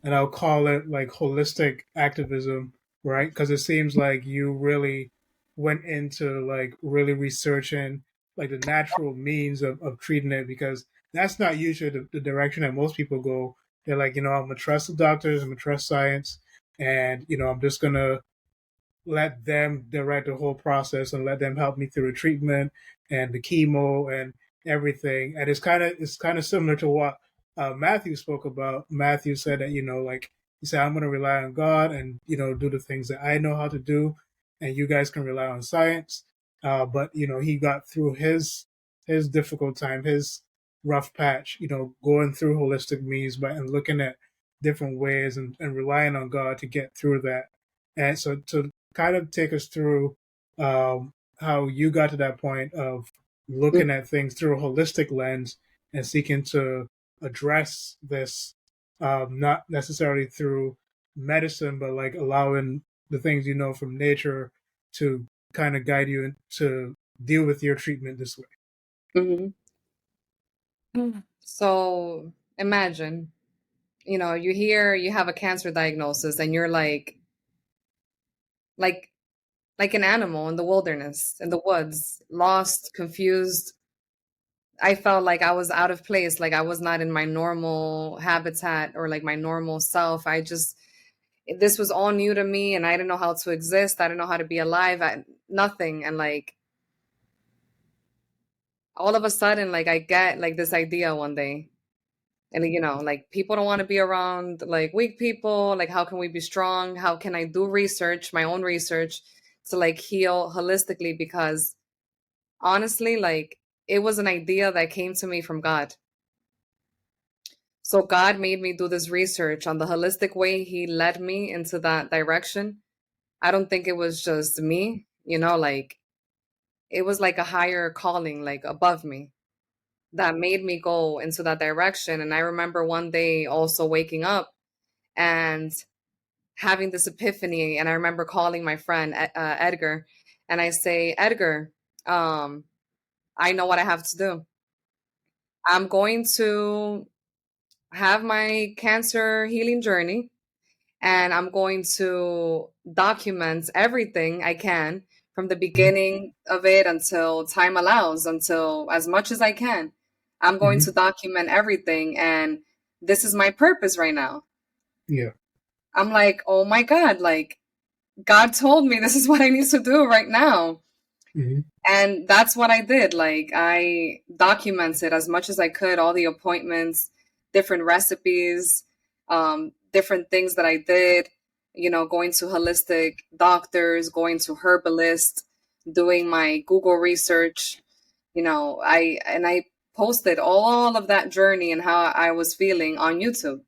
and I'll call it like holistic activism, right? Because it seems like you really went into like really researching like the natural means of treating it, because that's not usually the direction that most people go. They're like, I'm gonna trust the doctors, I'm gonna trust science, and I'm just gonna let them direct the whole process and let them help me through the treatment and the chemo and everything. And it's kind of similar to what Matthew spoke about. Matthew said that like he said, I'm going to rely on God and do the things that I know how to do, and you guys can rely on science. But he got through his difficult time, his rough patch. Going through holistic means, but and looking at different ways and relying on God to get through that. And so to kind of take us through how you got to that point of looking at things through a holistic lens and seeking to address this, not necessarily through medicine, but like allowing the things from nature to kind of guide you to deal with your treatment this way. Mm-hmm. So imagine, you hear you have a cancer diagnosis and you're like, like an animal in the wilderness, in the woods, lost, confused. I felt like I was out of place, like I was not in my normal habitat or like my normal self. This was all new to me and I didn't know how to exist. I didn't know how to be alive. Nothing. And like all of a sudden, like I get like this idea one day. And like people don't want to be around like weak people. Like, how can we be strong? How can I do research, my own research to like heal holistically? Because honestly, like it was an idea that came to me from God. So God made me do this research on the holistic way. He led me into that direction. I don't think it was just me, like it was like a higher calling, like above me, that made me go into that direction. And I remember one day also waking up and having this epiphany. And I remember calling my friend, Edgar, and I say, Edgar, I know what I have to do. I'm going to have my cancer healing journey and I'm going to document everything I can from the beginning of it until time allows, until as much as I can. I'm going Mm-hmm. to document everything, and this is my purpose right now. Yeah. I'm like, oh my God, like God told me this is what I need to do right now. Mm-hmm. And that's what I did. Like I documented as much as I could, all the appointments, different recipes, different things that I did, going to holistic doctors, going to herbalists, doing my Google research, I posted all of that journey and how I was feeling on YouTube.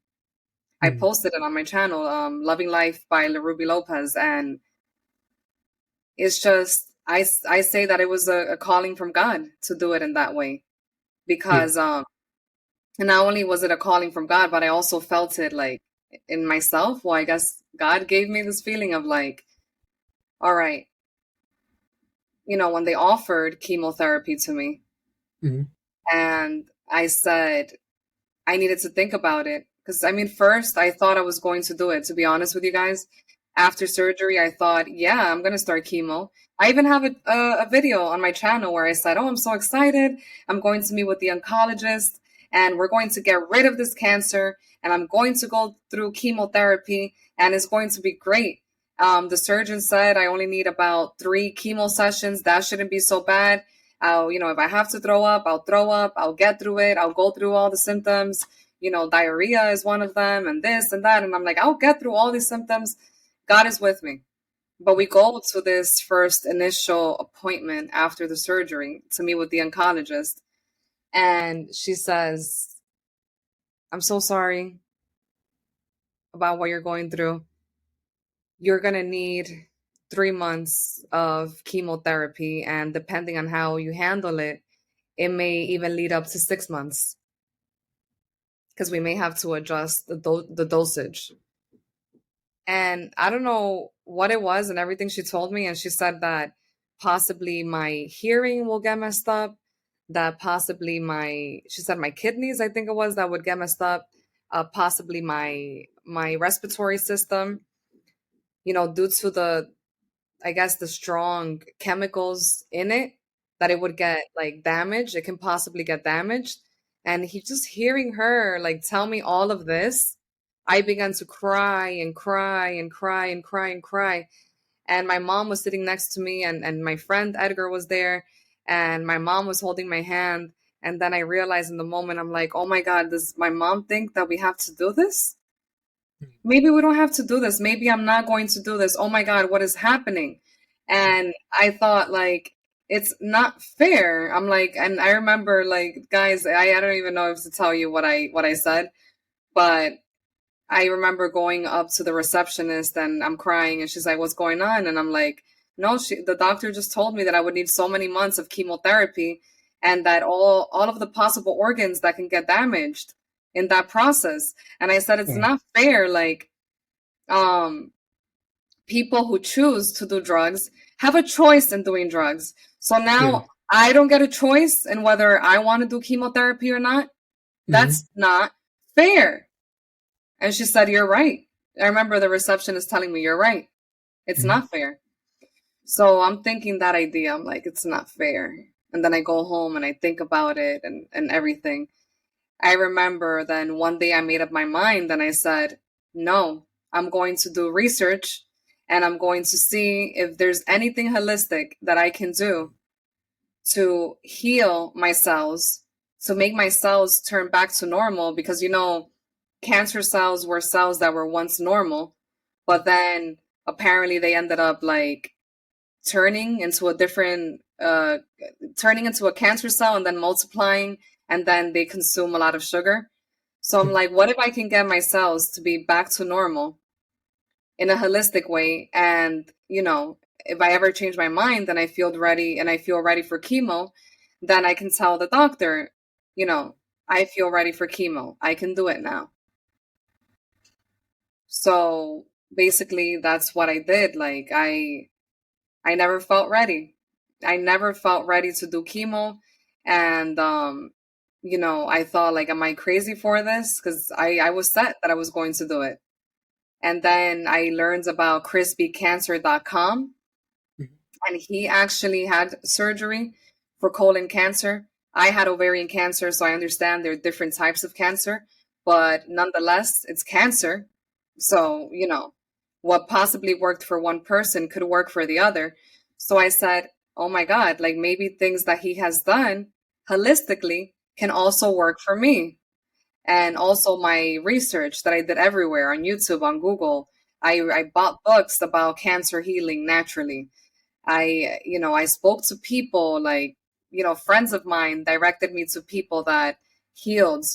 I Mm-hmm. posted it on my channel, Loving Life by Lerubi Lopez. And it's just, I say that it was a calling from God to do it in that way. Yeah. Because and not only was it a calling from God, but I also felt it like in myself. Well, I guess God gave me this feeling of like, all right, when they offered chemotherapy to me, Mm-hmm. and I said I needed to think about it. Because I mean, first I thought I was going to do it, to be honest with you guys. after surgery, I thought, yeah, I'm going to start chemo. I even have a video on my channel where I said, oh, I'm so excited. I'm going to meet with the oncologist and we're going to get rid of this cancer and I'm going to go through chemotherapy and it's going to be great. The surgeon said I only need about 3 chemo sessions. That shouldn't be so bad. If I have to throw up, I'll throw up. I'll get through it. I'll go through all the symptoms. Diarrhea is one of them and this and that. And I'm like, I'll get through all these symptoms. God is with me. But we go to this first initial appointment after the surgery to meet with the oncologist. And she says, I'm so sorry about what you're going through. You're going to need 3 months of chemotherapy. And depending on how you handle it, it may even lead up to 6 months because we may have to adjust the dosage. And I don't know what it was and everything she told me. And she said that possibly my hearing will get messed up, that possibly she said my kidneys, I think it was, that would get messed up, possibly my respiratory system, due to the strong chemicals in it, that it would get like damaged. It can possibly get damaged. And just hearing her like tell me all of this, I began to cry and cry and cry and cry and cry. And my mom was sitting next to me and my friend Edgar was there and my mom was holding my hand. And then I realized in the moment, I'm like, oh my God, does my mom think that we have to do this? Maybe we don't have to do this. Maybe I'm not going to do this. Oh my God, what is happening? And I thought, like, it's not fair. I'm like, and I remember, like, guys, I don't even know if to tell you what I said, but I remember going up to the receptionist and I'm crying and she's like, what's going on? And I'm like, no, the doctor just told me that I would need so many months of chemotherapy and that all of the possible organs that can get damaged in that process. And I said, it's not fair. Like, people who choose to do drugs have a choice in doing drugs. So now I don't get a choice in whether I want to do chemotherapy or not. That's not fair. And she said, you're right. I remember the receptionist telling me, you're right. It's not fair. So I'm thinking that idea. I'm like, it's not fair. And then I go home and I think about it and everything. I remember then one day I made up my mind and I said, no, I'm going to do research and I'm going to see if there's anything holistic that I can do to heal my cells, to make my cells turn back to normal. Because, cancer cells were cells that were once normal, but then apparently they ended up like turning into a cancer cell and then multiplying, and then they consume a lot of sugar. So I'm like, what if I can get my cells to be back to normal in a holistic way? And, if I ever change my mind and I feel ready for chemo, then I can tell the doctor, I feel ready for chemo. I can do it now. So basically that's what I did. Like I never felt ready. I never felt ready to do chemo. And, I thought, like, am I crazy for this? Because I was set that I was going to do it. And then I learned about crispycancer.com. And he actually had surgery for colon cancer. I had ovarian cancer, so I understand there are different types of cancer. But nonetheless, it's cancer. So, what possibly worked for one person could work for the other. So I said, oh my God, like maybe things that he has done holistically can also work for me. And also my research that I did everywhere on YouTube, on Google, I bought books about cancer healing naturally. I spoke to people like, friends of mine directed me to people that healed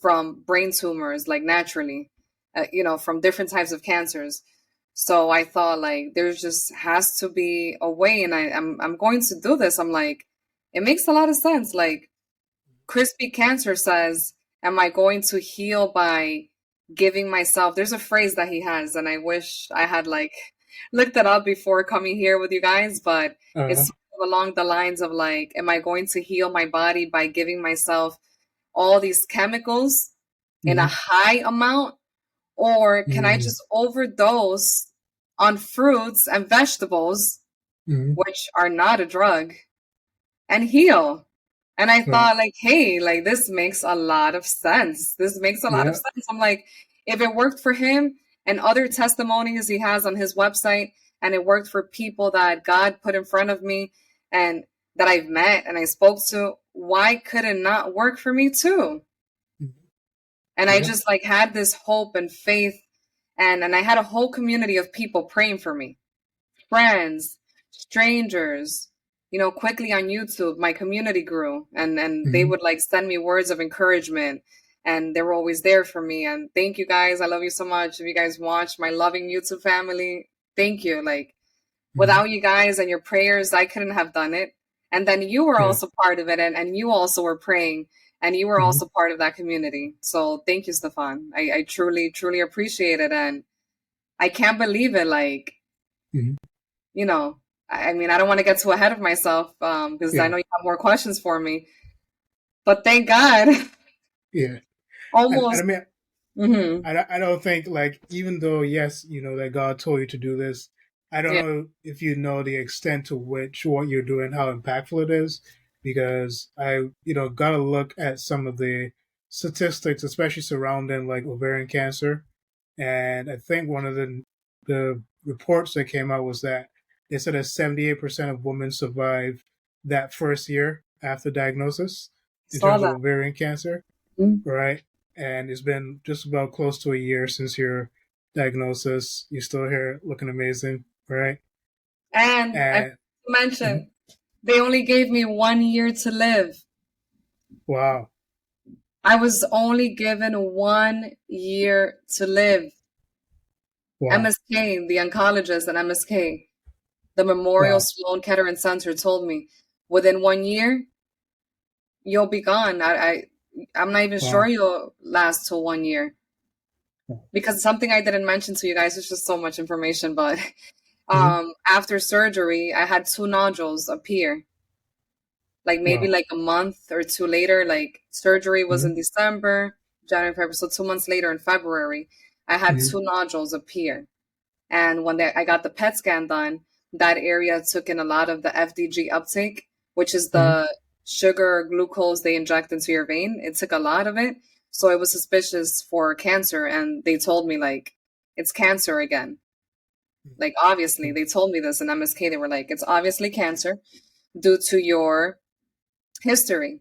from brain tumors, like naturally, from different types of cancers. So I thought like there just has to be a way, and I'm going to do this. I'm like, it makes a lot of sense. Like Crispy Cancer says, am I going to heal by giving myself? There's a phrase that he has, and I wish I had like looked it up before coming here with you guys, but it's sort of along the lines of like, am I going to heal my body by giving myself all these chemicals in a high amount? Or can I just overdose on fruits and vegetables, Hmm. which are not a drug, and heal. And I Right. thought, like, hey, like, this makes a lot of sense. This makes a lot of Yeah. sense. I'm like, if it worked for him and other testimonies he has on his website, and it worked for people that God put in front of me and that I've met and I spoke to, why could it not work for me too? Mhm. And I Yeah. just like had this hope and faith, and I had a whole community of people praying for me, friends, strangers. Quickly on YouTube, my community grew, and they Hmm. would like send me words of encouragement, and they were always there for me. And thank you guys. I love you so much. If you guys watch my loving YouTube family, thank you. Like, Hmm. without you guys and your prayers, I couldn't have done it. And then you were Yeah. also part of it, and you also were praying, and you were Hmm. also part of that community. So thank you, Stefan. I truly, truly appreciate it. And I can't believe it. Like, Hmm. you know, I mean, I don't want to get too ahead of myself, because I Yeah. know you have more questions for me. But thank God, Yeah. And I almost. mean, Hmm. I don't think, like, even though, yes, you know, that God told you to do this, I don't Yeah, know if you know the extent to which what you're doing, how impactful it is, because got to look at some of the statistics, especially surrounding like ovarian cancer. And I think one of the reports that came out was that they said that 78% of women survive that first year after diagnosis in saw terms of that. ovarian cancer, Mhm. right? And it's been just about close to a year since your diagnosis. You're still here looking amazing, right? And I And mhm. mentioned they only gave me 1 year to live. Wow, I was only given 1 year to live. wow, MSK, the oncologist at MSK, the Memorial wow, Sloan Kettering Center, told me within 1 year you'll be gone. I'm not even sure wow. you'll last till 1 year, because something I didn't mention to you guys. It's just so much information, but Mm-hmm. after surgery, I had two nodules appear. Like maybe Wow. like a month or two later, like surgery was in Mm-hmm. December, January, February. So 2 months later in February, I had Mm-hmm. two nodules appear. And when I got the PET scan done, that area took in a lot of the FDG uptake, which is Mm-hmm. the sugar or glucose they inject into your vein. It took a lot of it. So it was suspicious for cancer. And they told me, like, it's cancer again. Like, obviously, they told me this in MSK. They were like, it's obviously cancer due to your history.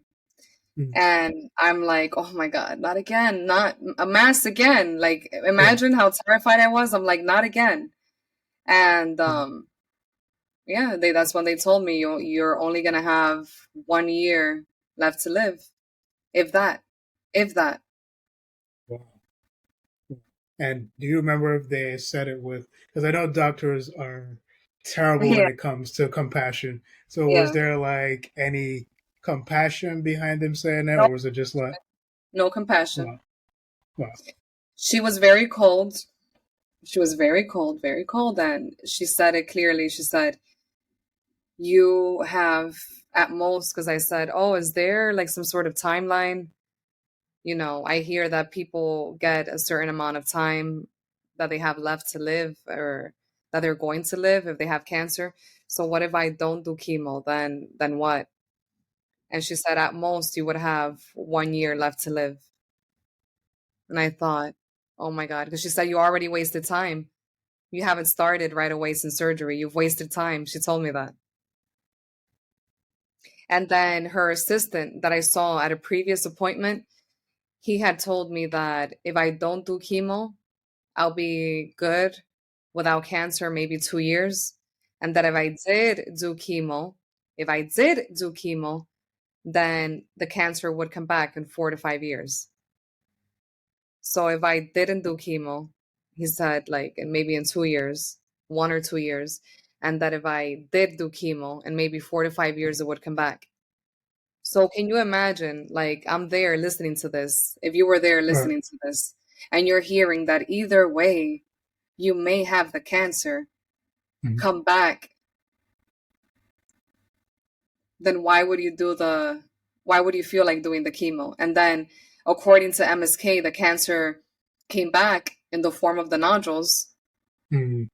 Mm-hmm. And I'm like, oh my God, not again, not a mass again. Like, Yeah. imagine how terrified I was. I'm like, not again. And Mm-hmm. yeah, that's when they told me you're only gonna have 1 year left to live, if that, if that. Wow. And do you remember if they said it with? Because I know doctors are terrible when Yeah, it comes to compassion. So was yeah. there like any compassion behind them saying that, No, or was it just like, no compassion. wow, wow, She was very cold. She was very cold, and she said it clearly. She said, "You have at most," because I said, "Oh, is there like some sort of timeline?" I hear that people get a certain amount of time that they have left to live, or that they're going to live if they have cancer. So what if I don't do chemo? Then what? And she said at most you would have 1 year left to live. And I thought, oh my God, because she said you already wasted time. You haven't started right away since surgery. You've wasted time. She told me that. And then her assistant that I saw at a previous appointment, he had told me that if I don't do chemo, I'll be good without cancer maybe 2 years. And that if I did do chemo, then the cancer would come back in 4 to 5 years. So if I didn't do chemo, he said, like, maybe in 2 years, 1 or 2 years, and that if I did do chemo, and maybe 4 to 5 years, it would come back. So can you imagine, like, I'm there listening to this, if you were there right, listening to this, and you're hearing that either way, you may have the cancer mm-hmm. come back, then why would you feel like doing the chemo? And then, according to MSK, the cancer came back in the form of the nodules, Mm-hmm.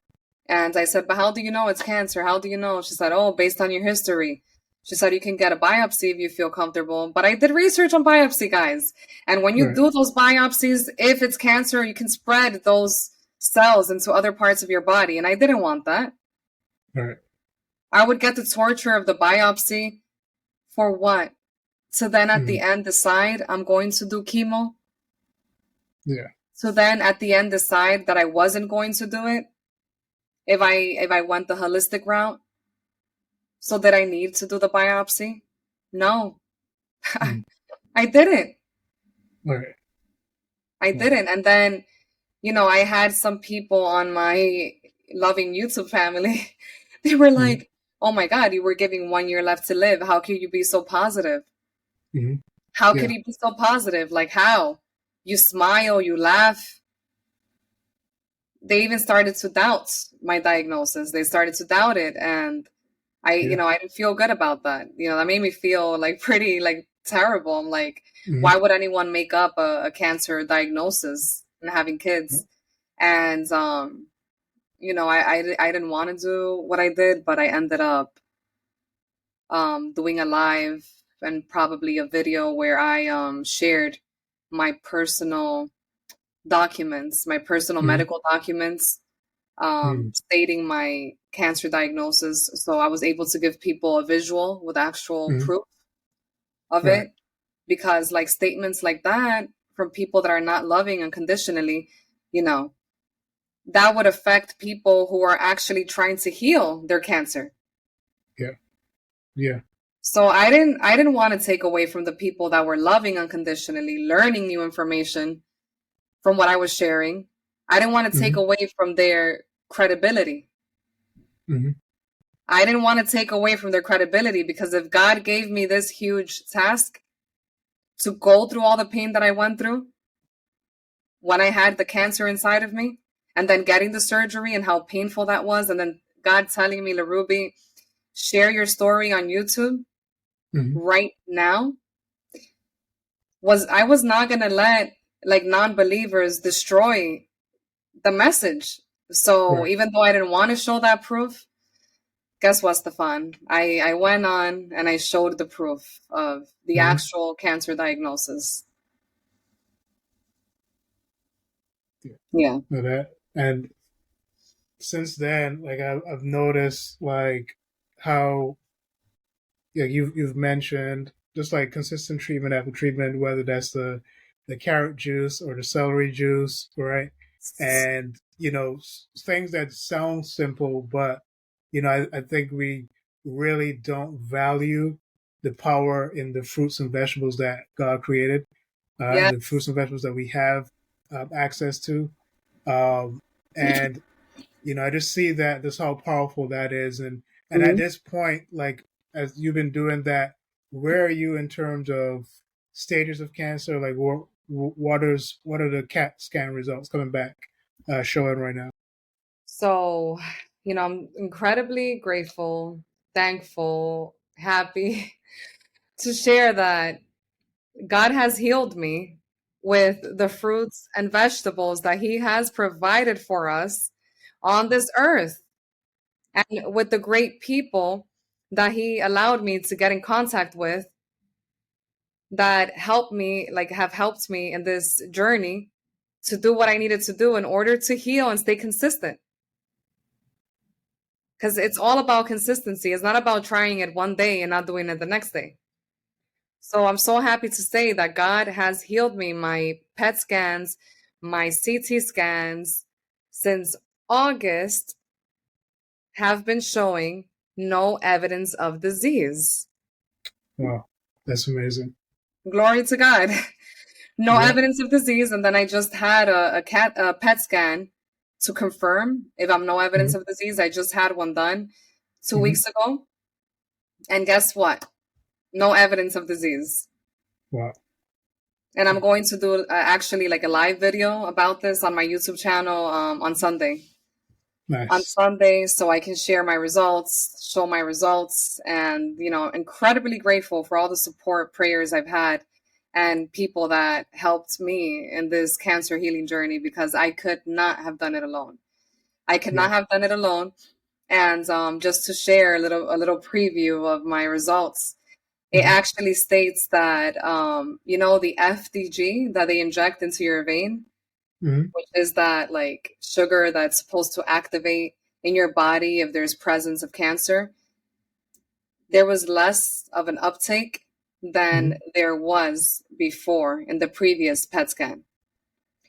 And I said, but how do you know it's cancer? How do you know? She said, oh, based on your history. She said, you can get a biopsy if you feel comfortable. But I did research on biopsy, guys. And when you Right. do those biopsies, if it's cancer, you can spread those cells into other parts of your body. And I didn't want that. Right. I would get the torture of the biopsy for what? So then at the end decide I'm going to do chemo. Yeah. So then at the end decide that I wasn't going to do it. If I went the holistic route. So did I need to do the biopsy? No. I didn't. Right. I didn't. And then, I had some people on my loving YouTube family. They were like, oh my God, you were giving 1 year left to live. How could you be so positive? How could you be so positive? Like, how? You smile, you laugh. They even started to doubt my diagnosis. They started to doubt it. And I didn't feel good about that. That made me feel like pretty like terrible. I'm like, why would anyone make up a cancer diagnosis and having kids? And I didn't want to do what I did, but I ended up doing a live and probably a video where I shared my personal documents, my personal medical documents, stating my cancer diagnosis. So I was able to give people a visual with actual proof of it, because like statements like that from people that are not loving unconditionally, that would affect people who are actually trying to heal their cancer. Yeah. Yeah. So I didn't want to take away from the people that were loving unconditionally, learning new information from what I was sharing. I didn't want to take away from their credibility. I didn't want to take away from their credibility, because if God gave me this huge task to go through all the pain that I went through when I had the cancer inside of me, and then getting the surgery and how painful that was, and then God telling me, Lerubi, share your story on YouTube right now, I was not going to let like non-believers destroy the message. So even though I didn't want to show that proof, guess what, Stefan? I went on and I showed the proof of the actual cancer diagnosis. Yeah. And since then, like I've noticed like how you've mentioned just like consistent treatment after treatment, whether that's the carrot juice or the celery juice, right? And things that sound simple, but I think we really don't value the power in the fruits and vegetables that God created, Yes. the fruits and vegetables that we have access to, and I just see that this how powerful that is, and at this point, like as you've been doing that, where are you in terms of stages of cancer? Like what are the CAT scan results coming back showing right now? So, I'm incredibly grateful, thankful, happy to share that God has healed me with the fruits and vegetables that He has provided for us on this earth, and with the great people that He allowed me to get in contact with that have helped me in this journey to do what I needed to do in order to heal and stay consistent. Because it's all about consistency. It's not about trying it one day and not doing it the next day. So I'm so happy to say that God has healed me. My PET scans, my CT scans since August have been showing no evidence of disease. Wow, that's amazing. Glory to God. No evidence of disease. And then I just had a PET scan to confirm if I'm no evidence of disease. I just had one done 2 weeks ago. And guess what? No evidence of disease. Wow. And I'm going to do actually like a live video about this on my YouTube channel on Sunday. Nice. On Sunday, so I can share my results, show my results, and incredibly grateful for all the support, prayers I've had, and people that helped me in this cancer healing journey, because I could not have done it alone. I could Yeah. not have done it alone. And just to share a little preview of my results, it Mm-hmm. actually states that the FDG that they inject into your vein, Mm-hmm. which is that like sugar that's supposed to activate in your body if there's presence of cancer, there was less of an uptake than Mm-hmm. there was before in the previous PET scan.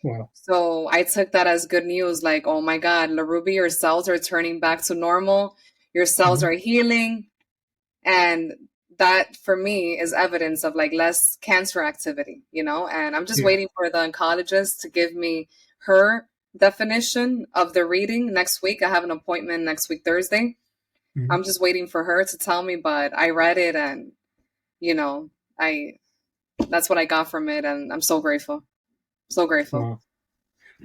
Wow. So I took that as good news, like, oh my God, Lerubi, your cells are turning back to normal, your cells Mm-hmm. are healing. And that for me is evidence of like less cancer activity, and I'm just Yeah. waiting for the oncologist to give me her definition of the reading next week. I have an appointment next week, Thursday. Mm-hmm. I'm just waiting for her to tell me, but I read it and, you know, I, that's what I got from it. And I'm so grateful. So grateful. Wow.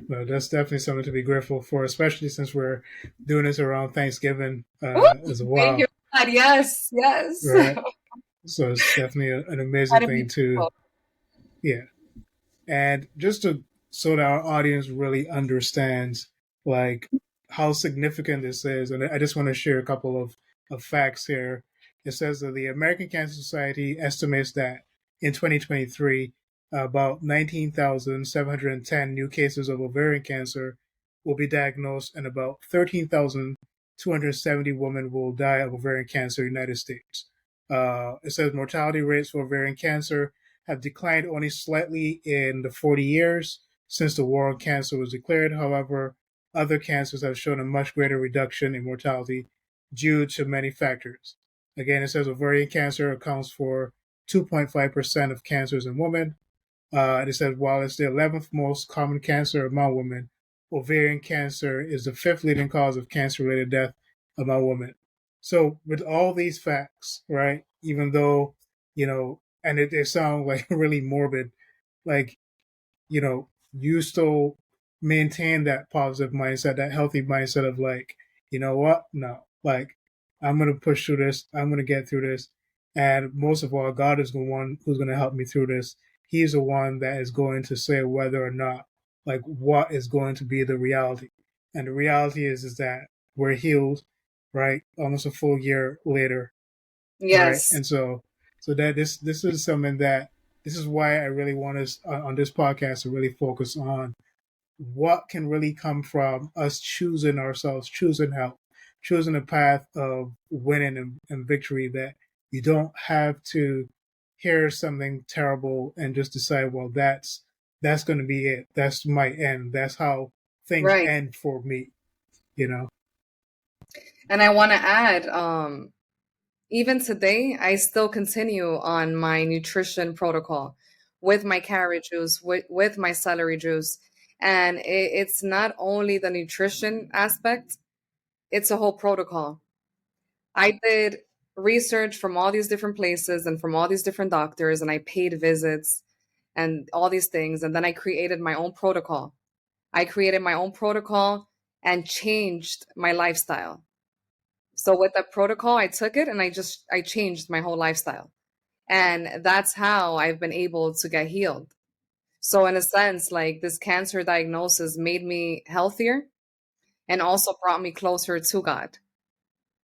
Well, that's definitely something to be grateful for, especially since we're doing this around Thanksgiving Woo! as Thank you, well, God. Yes, yes. right? So it's definitely an amazing Gotta be thing to, grateful. yeah. And just to so that our audience really understands like how significant this is, and I just want to share a couple of facts here. It says that the American Cancer Society estimates that in 2023, about 19,710 new cases of ovarian cancer will be diagnosed, and about 13,270 women will die of ovarian cancer in the United States. It says mortality rates for ovarian cancer have declined only slightly in the 40 years since the war on cancer was declared. However, other cancers have shown a much greater reduction in mortality due to many factors. Again, it says ovarian cancer accounts for 2.5% of cancers in women. And it says while it's the 11th most common cancer among women, ovarian cancer is the fifth leading cause of cancer-related death among women. So with all these facts, right, even though, and it sounds like really morbid, like, you still maintain that positive mindset, that healthy mindset of like, you know what? No, like I'm gonna push through this. I'm gonna get through this. And most of all, God is the one who's gonna help me through this. He's the one that is going to say whether or not, like, what is going to be the reality. And the reality is that we're healed, right? Almost a full year later, right? Yes. And so that this is something that this is why I really want us on this podcast to really focus on what can really come from us choosing ourselves, choosing health, choosing a path of winning and victory. That you don't have to hear something terrible and just decide, well, that's going to be it. That's my end. That's how things Right. end for me. You know. And I want to add, even today, I still continue on my nutrition protocol with my carrot juice, with my celery juice. And it's not only the nutrition aspect, it's a whole protocol. I did research from all these different places and from all these different doctors, and I paid visits and all these things. And then I created my own protocol. I created my own protocol and changed my lifestyle. So with that protocol, I took it and I changed my whole lifestyle. And that's how I've been able to get healed. So in a sense, like this cancer diagnosis made me healthier and also brought me closer to God.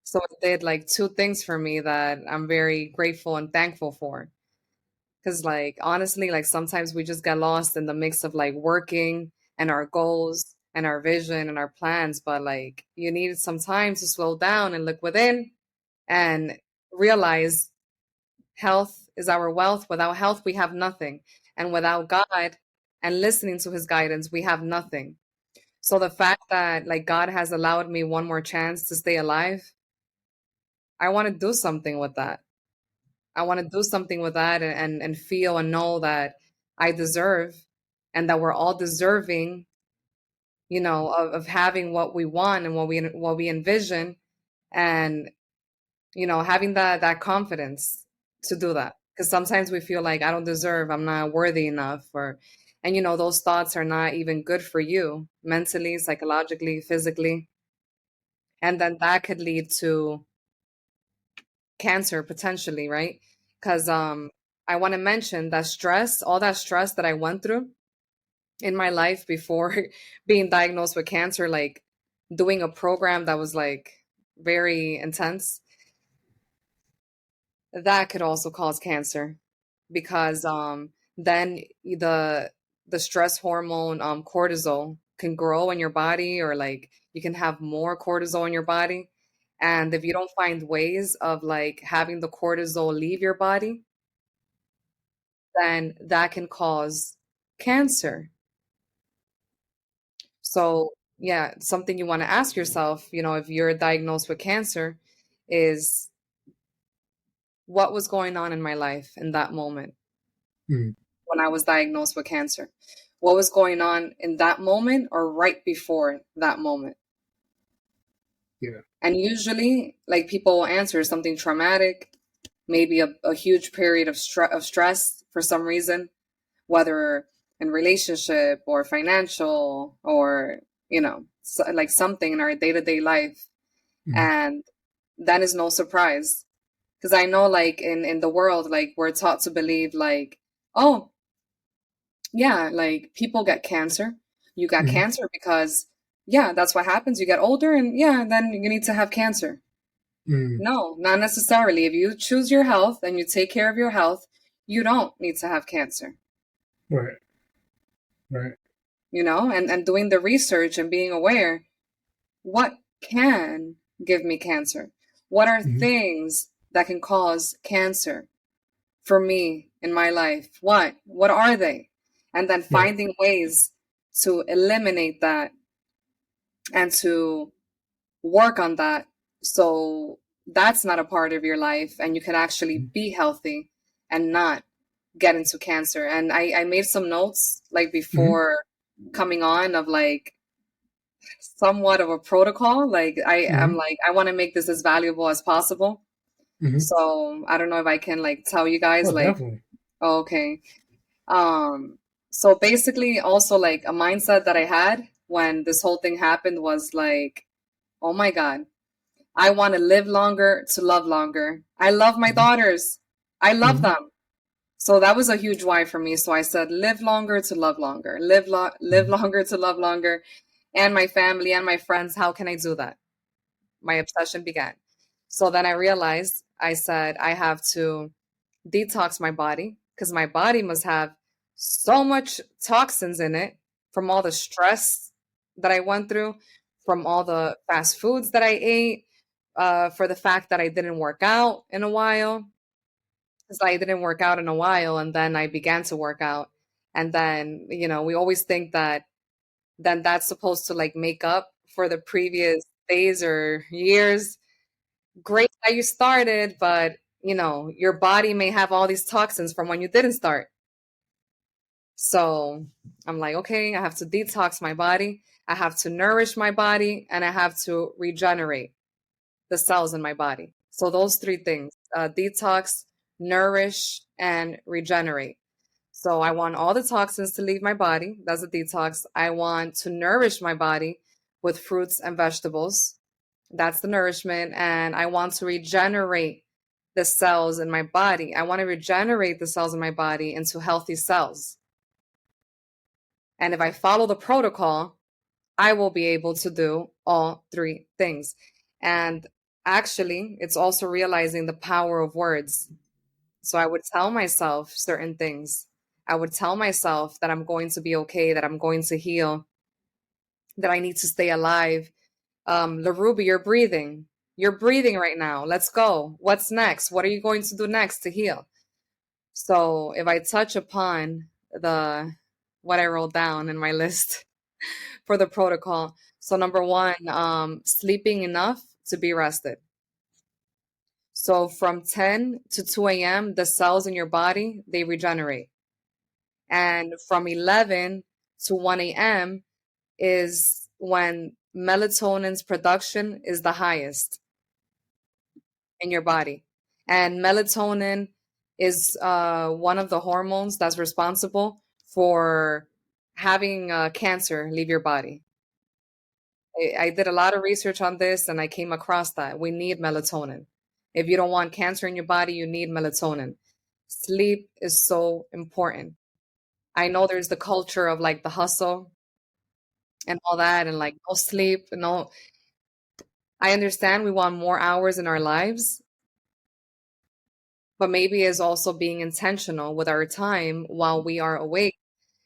So it did like two things for me that I'm very grateful and thankful for. Cause like honestly, like sometimes we just get lost in the mix of like working and our goals and our vision and our plans. But like you need some time to slow down and look within and realize health is our wealth. Without health, we have nothing. And without God and listening to his guidance, we have nothing. So the fact that like God has allowed me one more chance to stay alive, I want to do something with that. I want to do something with that and feel and know that I deserve and that we're all deserving, of having what we want and what we envision and having that confidence to do that. Because sometimes we feel like I don't deserve, I'm not worthy enough, and those thoughts are not even good for you mentally, psychologically, physically, and then that could lead to cancer potentially, right? Because I want to mention that stress, all that stress that I went through in my life before being diagnosed with cancer, like doing a program that was like very intense, that could also cause cancer because then the stress hormone cortisol can grow in your body, or like you can have more cortisol in your body. And if you don't find ways of like having the cortisol leave your body, then that can cause cancer. So, yeah, something you want to ask yourself, if you're diagnosed with cancer, is what was going on in my life in that moment Mm. when I was diagnosed with cancer? What was going on in that moment or right before that moment? Yeah. And usually, like people will answer something traumatic, maybe a huge period of stress for some reason, whether in relationship or financial or, like something in our day to day life. Mm. And that is no surprise. Because I know, like, in the world, like, we're taught to believe, like, oh, yeah, like, people get cancer. You got Mm. cancer because, yeah, that's what happens. You get older, and yeah, then you need to have cancer. Mm. No, not necessarily. If you choose your health and you take care of your health, you don't need to have cancer. Right. Right. And doing the research and being aware, what can give me cancer? What are Mm. things that can cause cancer for me in my life? What are they? And then Right. finding ways to eliminate that and to work on that, so that's not a part of your life and you can actually Mm. be healthy and not get into cancer. And I made some notes like Mm. before coming on of like somewhat of a protocol. Like I'm Mm. like, I want to make this as valuable as possible. Mm. So I don't know if I can like tell you guys Oh, like, definitely. oh, okay. So basically also like a mindset that I had when this whole thing happened was like, oh my God, I want to live longer to love longer. I love my Mm. daughters. I love Mm. them. So that was a huge why for me. So I said, live longer to love longer, live Mm. longer to love longer. And my family and my friends, how can I do that? My obsession began. So then I realized, I said, I have to detox my body because my body must have so much toxins in it from all the stress that I went through, from all the fast foods that I ate, for the fact that I didn't work out in a while. Because I didn't work out in a while, and then I began to work out. And then, we always think that then that's supposed to like make up for the previous days or years. Great that you started, but your body may have all these toxins from when you didn't start. So I'm like, okay, I have to detox my body, I have to nourish my body, and I have to regenerate the cells in my body. So those three things: detox, nourish, and regenerate. So I want all the toxins to leave my body. That's a detox. I want to nourish my body with fruits and vegetables. That's the nourishment. And I want to regenerate the cells in my body. I want to regenerate the cells in my body into healthy cells. And if I follow the protocol, I will be able to do all three things. And actually, it's also realizing the power of words. So I would tell myself certain things. I would tell myself that I'm going to be okay, that I'm going to heal, that I need to stay alive. Lerubi, you're breathing. You're breathing right now. Let's go. What's next? What are you going to do next to heal? So if I touch upon the what I wrote down in my list for the protocol. So number one, sleeping enough to be rested. So from 10 to 2 a.m., the cells in your body, they regenerate. And from 11 to 1 a.m. is when melatonin's production is the highest in your body. And melatonin is one of the hormones that's responsible for having cancer leave your body. I did a lot of research on this and I came across that we need melatonin. If you don't want cancer in your body, you need melatonin. Sleep is so important. I know there's the culture of like the hustle and all that, and like no sleep, no. I understand we want more hours in our lives, but maybe it's also being intentional with our time while we are awake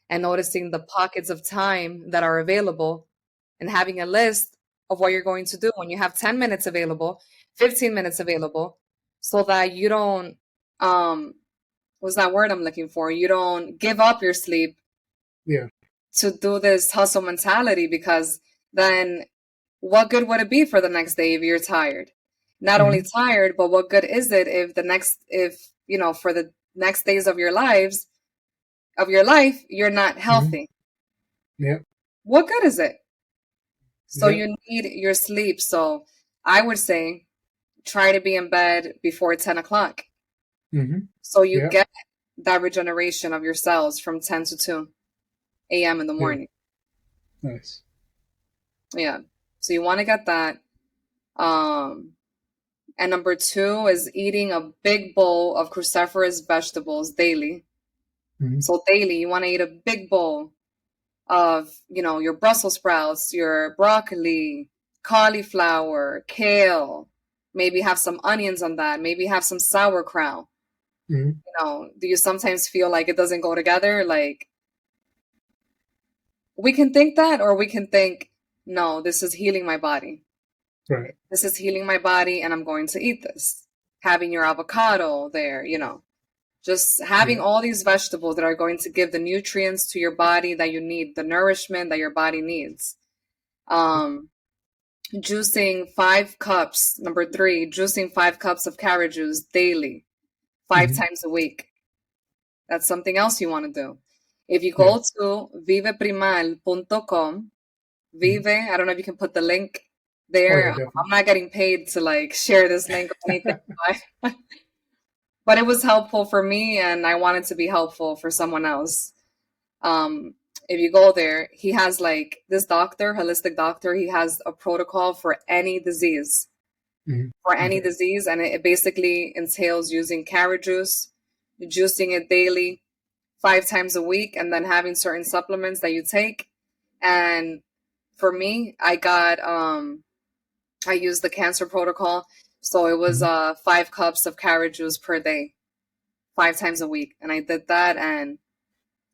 and noticing the pockets of time that are available and having a list of what you're going to do when you have 10 minutes available, 15 minutes available, so that you don't, what's that word I'm looking for? You don't give up your sleep Yeah. to do this hustle mentality, because then what good would it be for the next day if you're tired? Not only tired, but what good is it if for the next days of your life, you're not healthy? Yeah. What good is it? So Yeah. you need your sleep. So I would say try to be in bed before 10 o'clock. So you Yeah. get that regeneration of your cells from 10 to 2 a.m. in the Yeah. morning. Nice. Yeah. So you want to get that. And number 2 is eating a big bowl of cruciferous vegetables daily. So daily, you want to eat a big bowl of, your Brussels sprouts, your broccoli, cauliflower, kale. Maybe have some onions on that. Maybe have some sauerkraut. Do you sometimes feel like it doesn't go together? Like, we can think that, or we can think, no, this is healing my body. Right. This is healing my body, and I'm going to eat this. Having your avocado there, just having all these vegetables that are going to give the nutrients to your body that you need, the nourishment that your body needs. Juicing 5 cups, number 3, juicing 5 cups of carrot juice daily, 5 times a week. That's something else you want to do. If you go to viveprimal.com, Vive, I don't know if you can put the link there. I'm not getting paid to like share this link or anything, but it was helpful for me, and I wanted to be helpful for someone else. If you go there, he has like this doctor, holistic doctor, he has a protocol for any disease. And it basically entails using carrot juice, juicing it daily, 5 times a week, and then having certain supplements that you take. And for me, I used the cancer protocol. So it was 5 cups of carrot juice per day, 5 times a week. And I did that, and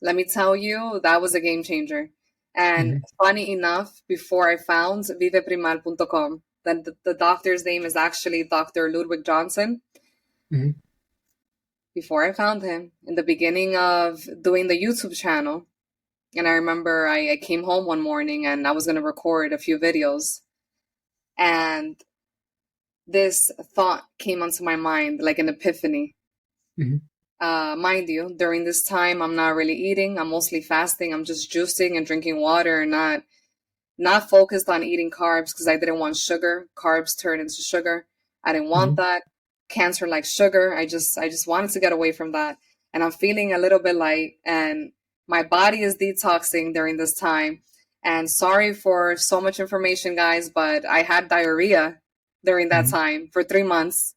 let me tell you, that was a game changer. And funny enough, before I found viveprimal.com, then the doctor's name is actually Dr. Ludwig Johnson. Before I found him, in the beginning of doing the YouTube channel, and I remember I came home one morning and I was going to record a few videos. And this thought came onto my mind, like an epiphany. Mind you, during this time, I'm not really eating. I'm mostly fasting. I'm just juicing and drinking water, and not focused on eating carbs because I didn't want sugar. Carbs turn into sugar. I didn't want that. Cancer like sugar. I just wanted to get away from that. And I'm feeling a little bit light, and my body is detoxing during this time. And sorry for so much information, guys, but I had diarrhea during that time for 3 months.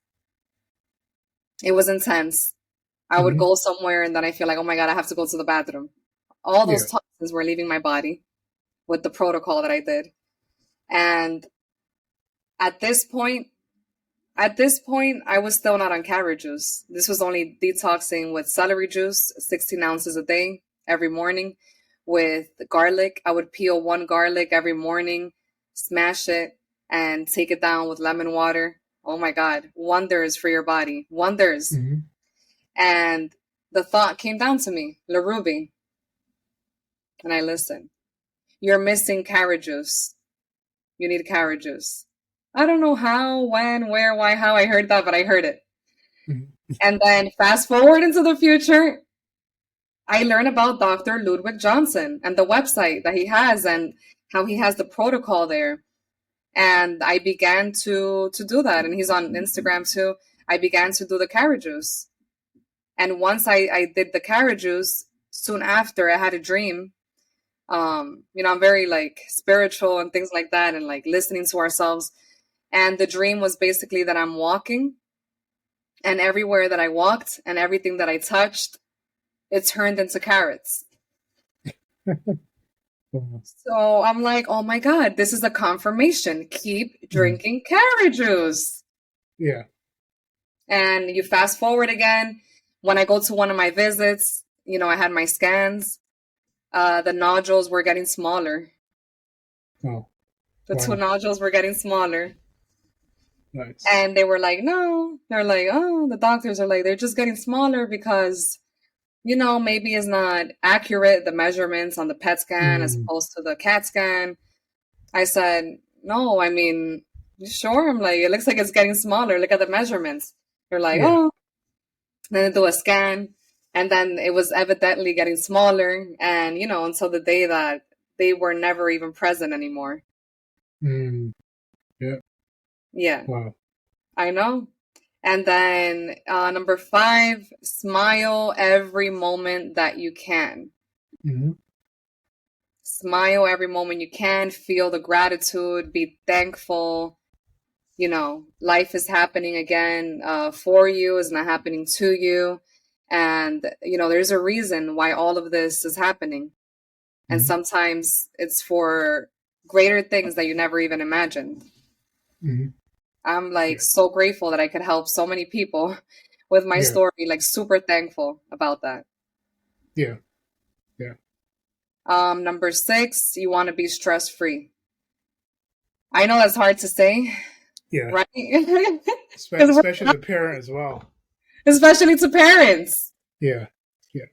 It was intense. I would go somewhere and then I feel like, oh my God, I have to go to the bathroom. All those toxins were leaving my body with the protocol that I did. And at this point, I was still not on carrot juice. This was only detoxing with celery juice, 16 ounces a day, every morning, with garlic. I would peel 1 garlic every morning, smash it, and take it down with lemon water. Oh my God, wonders for your body, wonders. And the thought came down to me, Lerubi, and I listened. You're missing carrot juice. You need carrot juice. I don't know how, when, where, why, how I heard that, but I heard it. And then fast forward into the future, I learned about Dr. Ludwig Johnson and the website that he has and how he has the protocol there. And I began to do that. And he's on Instagram too. I began to do the carrot juice. And once I did the carrot juice, soon after I had a dream. I'm very like spiritual and things like that, and like listening to ourselves. And the dream was basically that I'm walking, and everywhere that I walked and everything that I touched, it turned into carrots. Mhm. So I'm like, oh my God, this is a confirmation. Keep Mhm. drinking carrot juice. Yeah. And you fast forward again. When I go to one of my visits, I had my scans. The nodules were getting smaller. Oh, The two wow. nodules were getting smaller. Nice. And they were like, no. They're like, oh, the doctors are like, they're just getting smaller because, maybe it's not accurate, the measurements on the PET scan as Mm. opposed to the CAT scan. I said, no, I mean, you sure? I'm like, it looks like it's getting smaller. Look at the measurements. They're like, Yeah. oh. Then they do a scan, and then it was evidently getting smaller. And, until the day that they were never even present anymore. Mm. Yeah. Yeah, Wow. I know. And then number 5, smile every moment that you can. Hmm. Smile every moment you can. Feel the gratitude. Be thankful. Life is happening again for you, it's not happening to you. And, there's a reason why all of this is happening. And Hmm. sometimes it's for greater things that you never even imagined. Hmm. I'm like Yeah. so grateful that I could help so many people with my Yeah. story, like super thankful about that. Yeah. Yeah. Number 6, you want to be stress free. I know that's hard to say, Yeah. right? Because Especially the parent as well. especially to parents. Yeah. Yeah.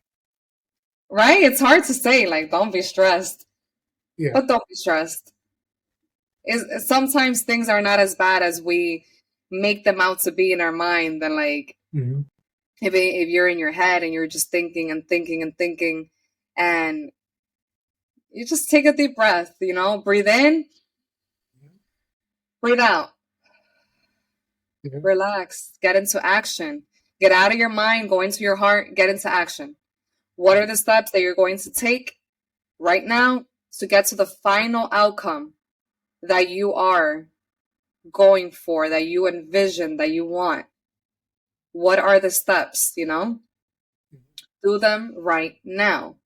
Right? It's hard to say, like, don't be stressed, Yeah. but don't be stressed. Sometimes things are not as bad as we make them out to be in our mind. And like, Hmm. if you're in your head and you're just thinking and thinking and thinking, and you just take a deep breath, breathe in, breathe out, Yeah. relax, get into action, get out of your mind, go into your heart, get into action. What are the steps that you're going to take right now to get to the final outcome that you are going for, that you envision, that you want? What are the steps, Do them right now.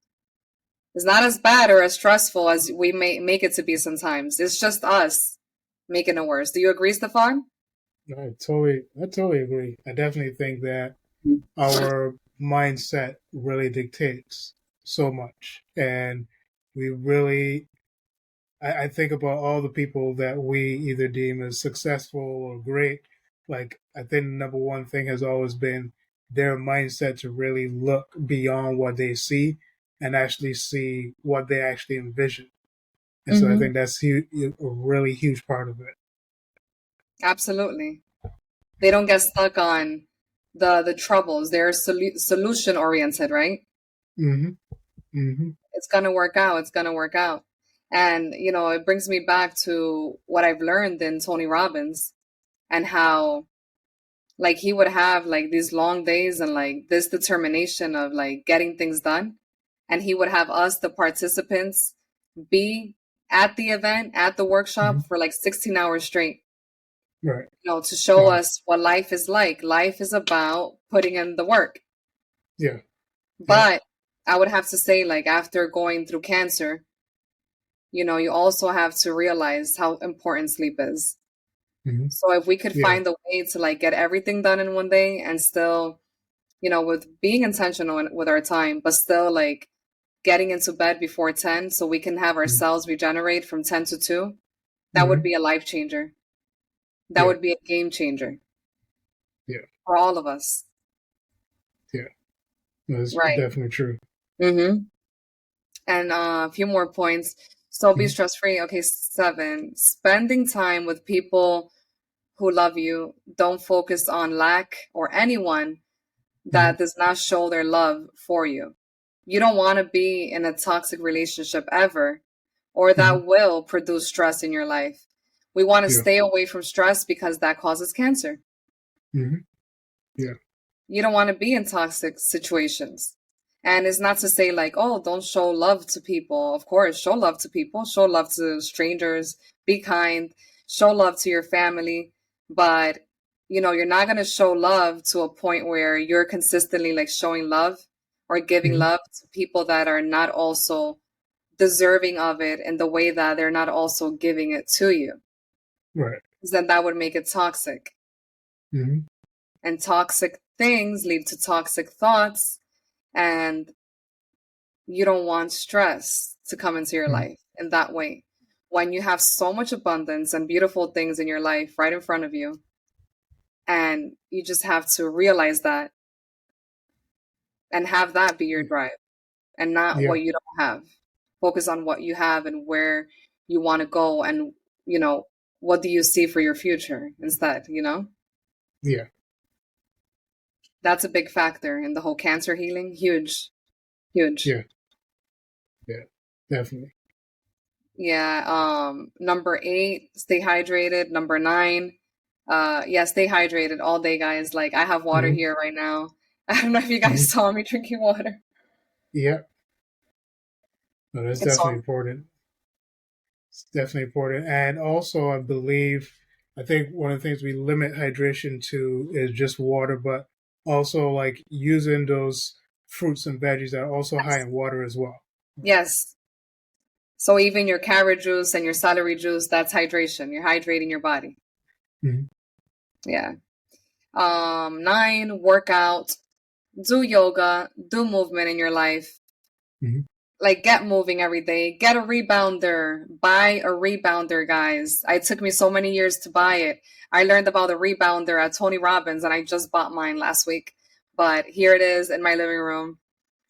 It's not as bad or as stressful as we may make it to be sometimes. It's just us making it worse. Do you agree, Stefan? I totally agree. I definitely think that our mindset really dictates so much. And we really, I think about all the people that we either deem as successful or great. Like, I think the number one thing has always been their mindset to really look beyond what they see and actually see what they actually envision. And so I Mm-hmm. think that's a really huge part of it. Absolutely. They don't get stuck on the troubles. They're solution oriented, right? Hmm. Hmm. It's gonna work out. It's gonna work out. And it brings me back to what I've learned in Tony Robbins and how like he would have like these long days and like this determination of like getting things done, and he would have us, the participants, be at the event, at the workshop Hmm. for like 16 hours straight, Right. to show Wow. us what life is like. Life is about putting in the work. Yeah. Yeah. But I would have to say, like, after going through cancer, you also have to realize how important sleep is. Hmm. So if we could Yeah. find a way to like get everything done in one day and still, with being intentional with our time, but still like getting into bed before 10 so we can have our cells regenerate from 10 to 2, that would Hmm. be a life changer. That Yeah. would be a game changer Yeah. for all of us. Yeah. That's Right. definitely true. Mm-hmm. And a few more points. So be Hmm. stress free. Okay, 7, spending time with people who love you. Don't focus on lack or anyone Hmm. that does not show their love for you. You don't want to be in a toxic relationship ever, or Hmm. that will produce stress in your life. We want to Yeah. stay away from stress because that causes cancer. Hmm. Yeah. You don't want to be in toxic situations. And it's not to say like, oh, don't show love to people. Of course, show love to people, show love to strangers, be kind, show love to your family. But, you're not going to show love to a point where you're consistently like showing love or giving Hmm. love to people that are not also deserving of it in the way that they're not also giving it to you. Right. Because then that would make it toxic. Mm-hmm. And toxic things lead to toxic thoughts, and you don't want stress to come into your life in that way. When you have so much abundance and beautiful things in your life right in front of you, and you just have to realize that and have that be your drive and not Yeah. what you don't have. Focus on what you have and where you want to go, and, what do you see for your future instead, Yeah. That's a big factor in the whole cancer healing. Huge, huge. Yeah. Yeah. Definitely. Yeah. Number 8, stay hydrated. Number 9, yeah, stay hydrated all day, guys. Like, I have water Mm-hmm. here right now. I don't know if you Mm-hmm. guys saw me drinking water. Yeah. No, that's It's definitely all, important. It's definitely important. And also, I think one of the things we limit hydration to is just water, but also like using those fruits and veggies that are also high yes. in water as well. Yes. So even your carrot juice and your celery juice, that's hydration. You're hydrating your body. Mm-hmm. Yeah. 9, workout, do yoga, do movement in your life. Mm-hmm. Like, get moving every day. Get a rebounder. Buy a rebounder, guys. It took me so many years to buy it. I learned about the rebounder at Tony Robbins, and I just bought mine last week. But here it is in my living room,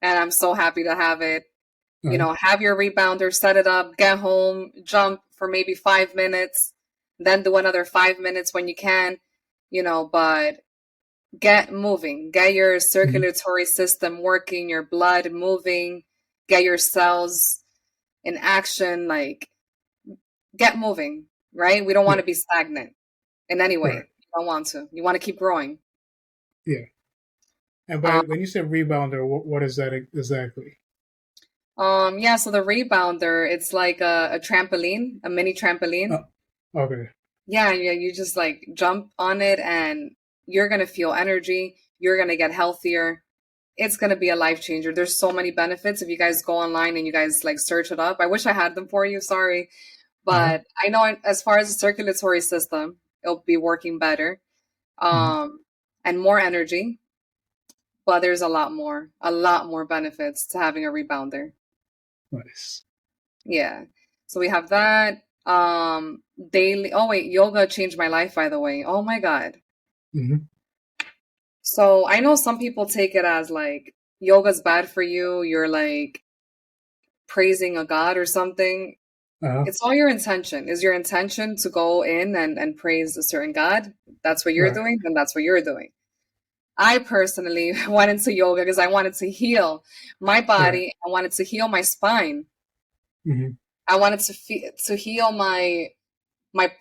and I'm so happy to have it. Uh-huh. Have your rebounder, set it up, get home, jump for maybe 5 minutes, then do another 5 minutes when you can, but get moving, get your Mm-hmm. circulatory system working, your blood moving, get your cells in action, like, get moving, right? We don't want Yeah. to be stagnant in any Right. way. You don't want to. You want to keep growing. Yeah. And by Um, when you say rebounder, what is that exactly? yeah, so the rebounder, it's like a trampoline, a mini trampoline. Oh, okay. Yeah, yeah, you just like jump on it and you're gonna feel energy, you're gonna get healthier. It's gonna be a life changer. There's so many benefits if you guys go online and you guys like search it up. I wish I had them for you, sorry. Uh-huh. But I know as far as the circulatory system, it'll be working better. Mm-hmm. Um, and more energy, but there's a lot more benefits to having a rebounder. Nice. Yeah. So we have that. Daily. Oh wait, yoga changed my life, by the way. Oh my God. Mm-hmm. So I know some people take it as like yoga's bad for you. You're like praising a god or something. Uh-huh. It's all your intention. Is your intention to go in and praise a certain god? That's what you're Right. doing, then that's what you're doing. I personally went into yoga because I wanted to heal my Right. body. I wanted to heal my spine. Mm-hmm. I wanted to heal my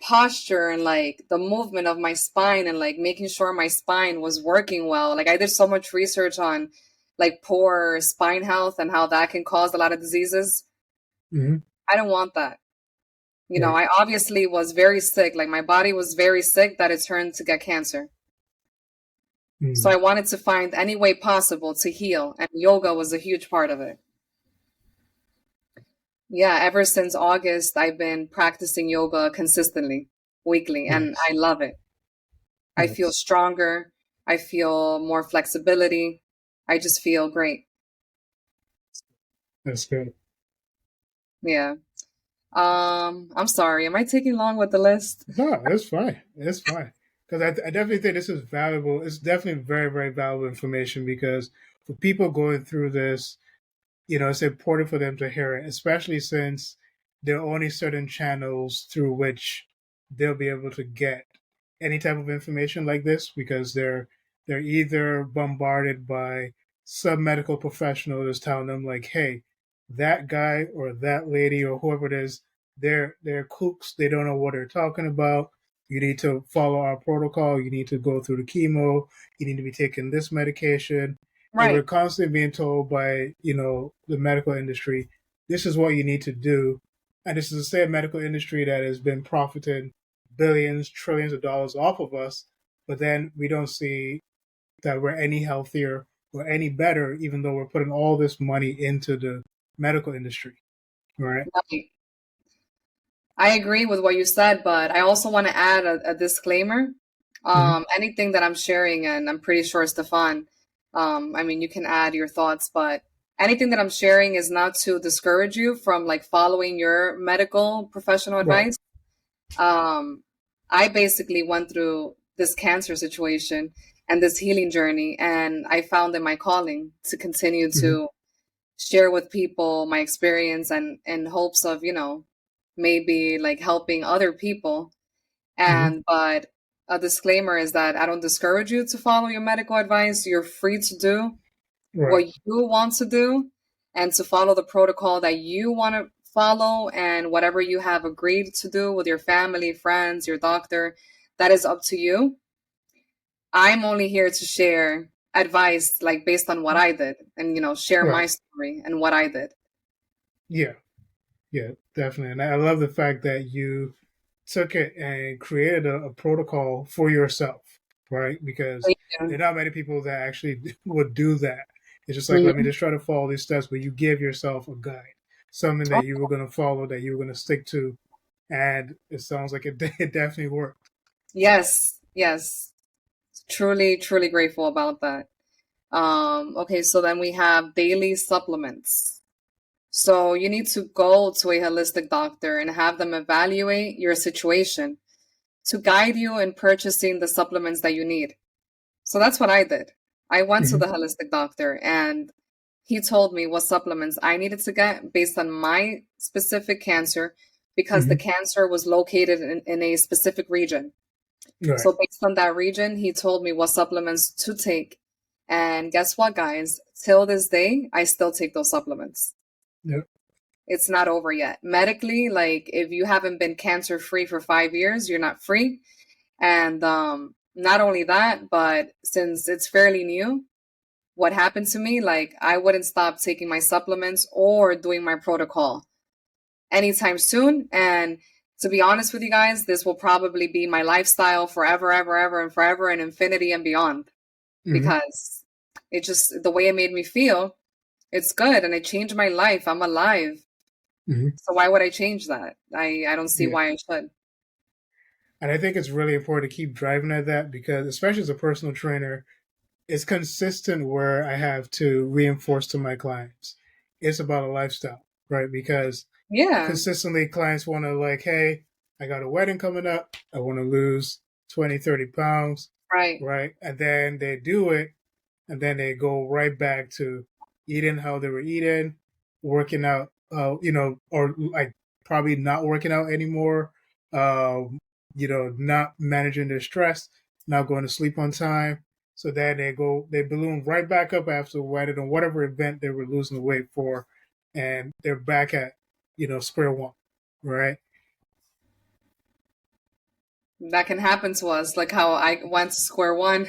posture and like the movement of my spine and like making sure my spine was working well. Like, I did so much research on like poor spine health and how that can cause a lot of diseases. Mm-hmm. I don't want that. Right. I obviously was very sick. Like, my body was very sick that it turned to get cancer. So Mm-hmm. I wanted to find any way possible to heal, and yoga was a huge part of it. Yeah, ever since August, I've been practicing yoga consistently, weekly, and Nice. I love it. I feel Nice. stronger. I feel more flexibility. I just feel great. That's good. Yeah. I'm sorry. Am I taking long with the list? No, it's fine. It's fine. Because I definitely think this is valuable. It's definitely very, very valuable information because for people going through this, it's important for them to hear it, especially since there are only certain channels through which they'll be able to get any type of information like this because they're either bombarded by some medical professional that's telling them like, hey, that guy or that lady or whoever it is, they're kooks, they don't know what they're talking about. You need to follow our protocol, you need to go through the chemo, you need to be taking this medication, and we're Right. constantly being told by the medical industry, this is what you need to do, and this is the same medical industry that has been profiting billions, trillions of dollars off of us. But then we don't see that we're any healthier or any better, even though we're putting all this money into the medical industry, right? Right. I agree with what you said, but I also want to add a disclaimer. Mm-hmm. Anything that I'm sharing, and I'm pretty sure Stefan, I mean, you can add your thoughts, but anything that I'm sharing is not to discourage you from like following your medical professional Right. advice. Um, I basically went through this cancer situation and this healing journey, and I found it my calling to continue Mm-hmm. to share with people my experience and in hopes of, maybe like helping other people. Mm-hmm. And but a disclaimer is that I don't discourage you to follow your medical advice. You're free to do Right. what you want to do and to follow the protocol that you want to follow, and whatever you have agreed to do with your family, friends, your doctor, that is up to you. I'm only here to share advice like based on what I did and share Right. my story and what I did. Yeah. Yeah. Definitely. And I love the fact that you took it and created a protocol for yourself, right? Because Thank there you. are not many people that actually would do that. It's just like, let me Mhm. just try to follow these steps, but you give yourself a guide, something that you were going to follow, that you were going to stick to. And it sounds like it definitely worked. Yes, yes. Truly, truly grateful about that. Okay, so then we have daily supplements. So you need to go to a holistic doctor and have them evaluate your situation to guide you in purchasing the supplements that you need. So that's what I did. I went to Mm-hmm. the holistic doctor and he told me what supplements I needed to get based on my specific cancer because the Mm-hmm. cancer was located in a specific region. Right. So based on that region, he told me what supplements to take. And guess what, guys? Till this day, I still take those supplements. Yep. It's not over yet. Medically, like if you haven't been cancer free for 5 years, you're not free. And not only that, but since it's fairly new, what happened to me, like I wouldn't stop taking my supplements or doing my protocol anytime soon. And to be honest with you guys, this will probably be my lifestyle forever, ever, ever, and forever, and infinity and beyond. Mm-hmm. Because it just, the way it made me feel, it's good and it changed my life. I'm alive. Mm-hmm. So why would I change that? I don't see Yeah. why I should. And I think it's really important to keep driving at that because, especially as a personal trainer, it's consistent where I have to reinforce to my clients. It's about a lifestyle, right? Because Yeah, consistently clients want to like, hey, I got a wedding coming up. I want to lose 20, 30 pounds, right. right? And then they do it. And then they go right back to eating how they were eating, working out, or like probably not working out anymore, not managing their stress, not going to sleep on time. So then they balloon right back up after the wedding or whatever event they were losing the weight for, and they're back at, square one, right? That can happen to us, like how I went to square one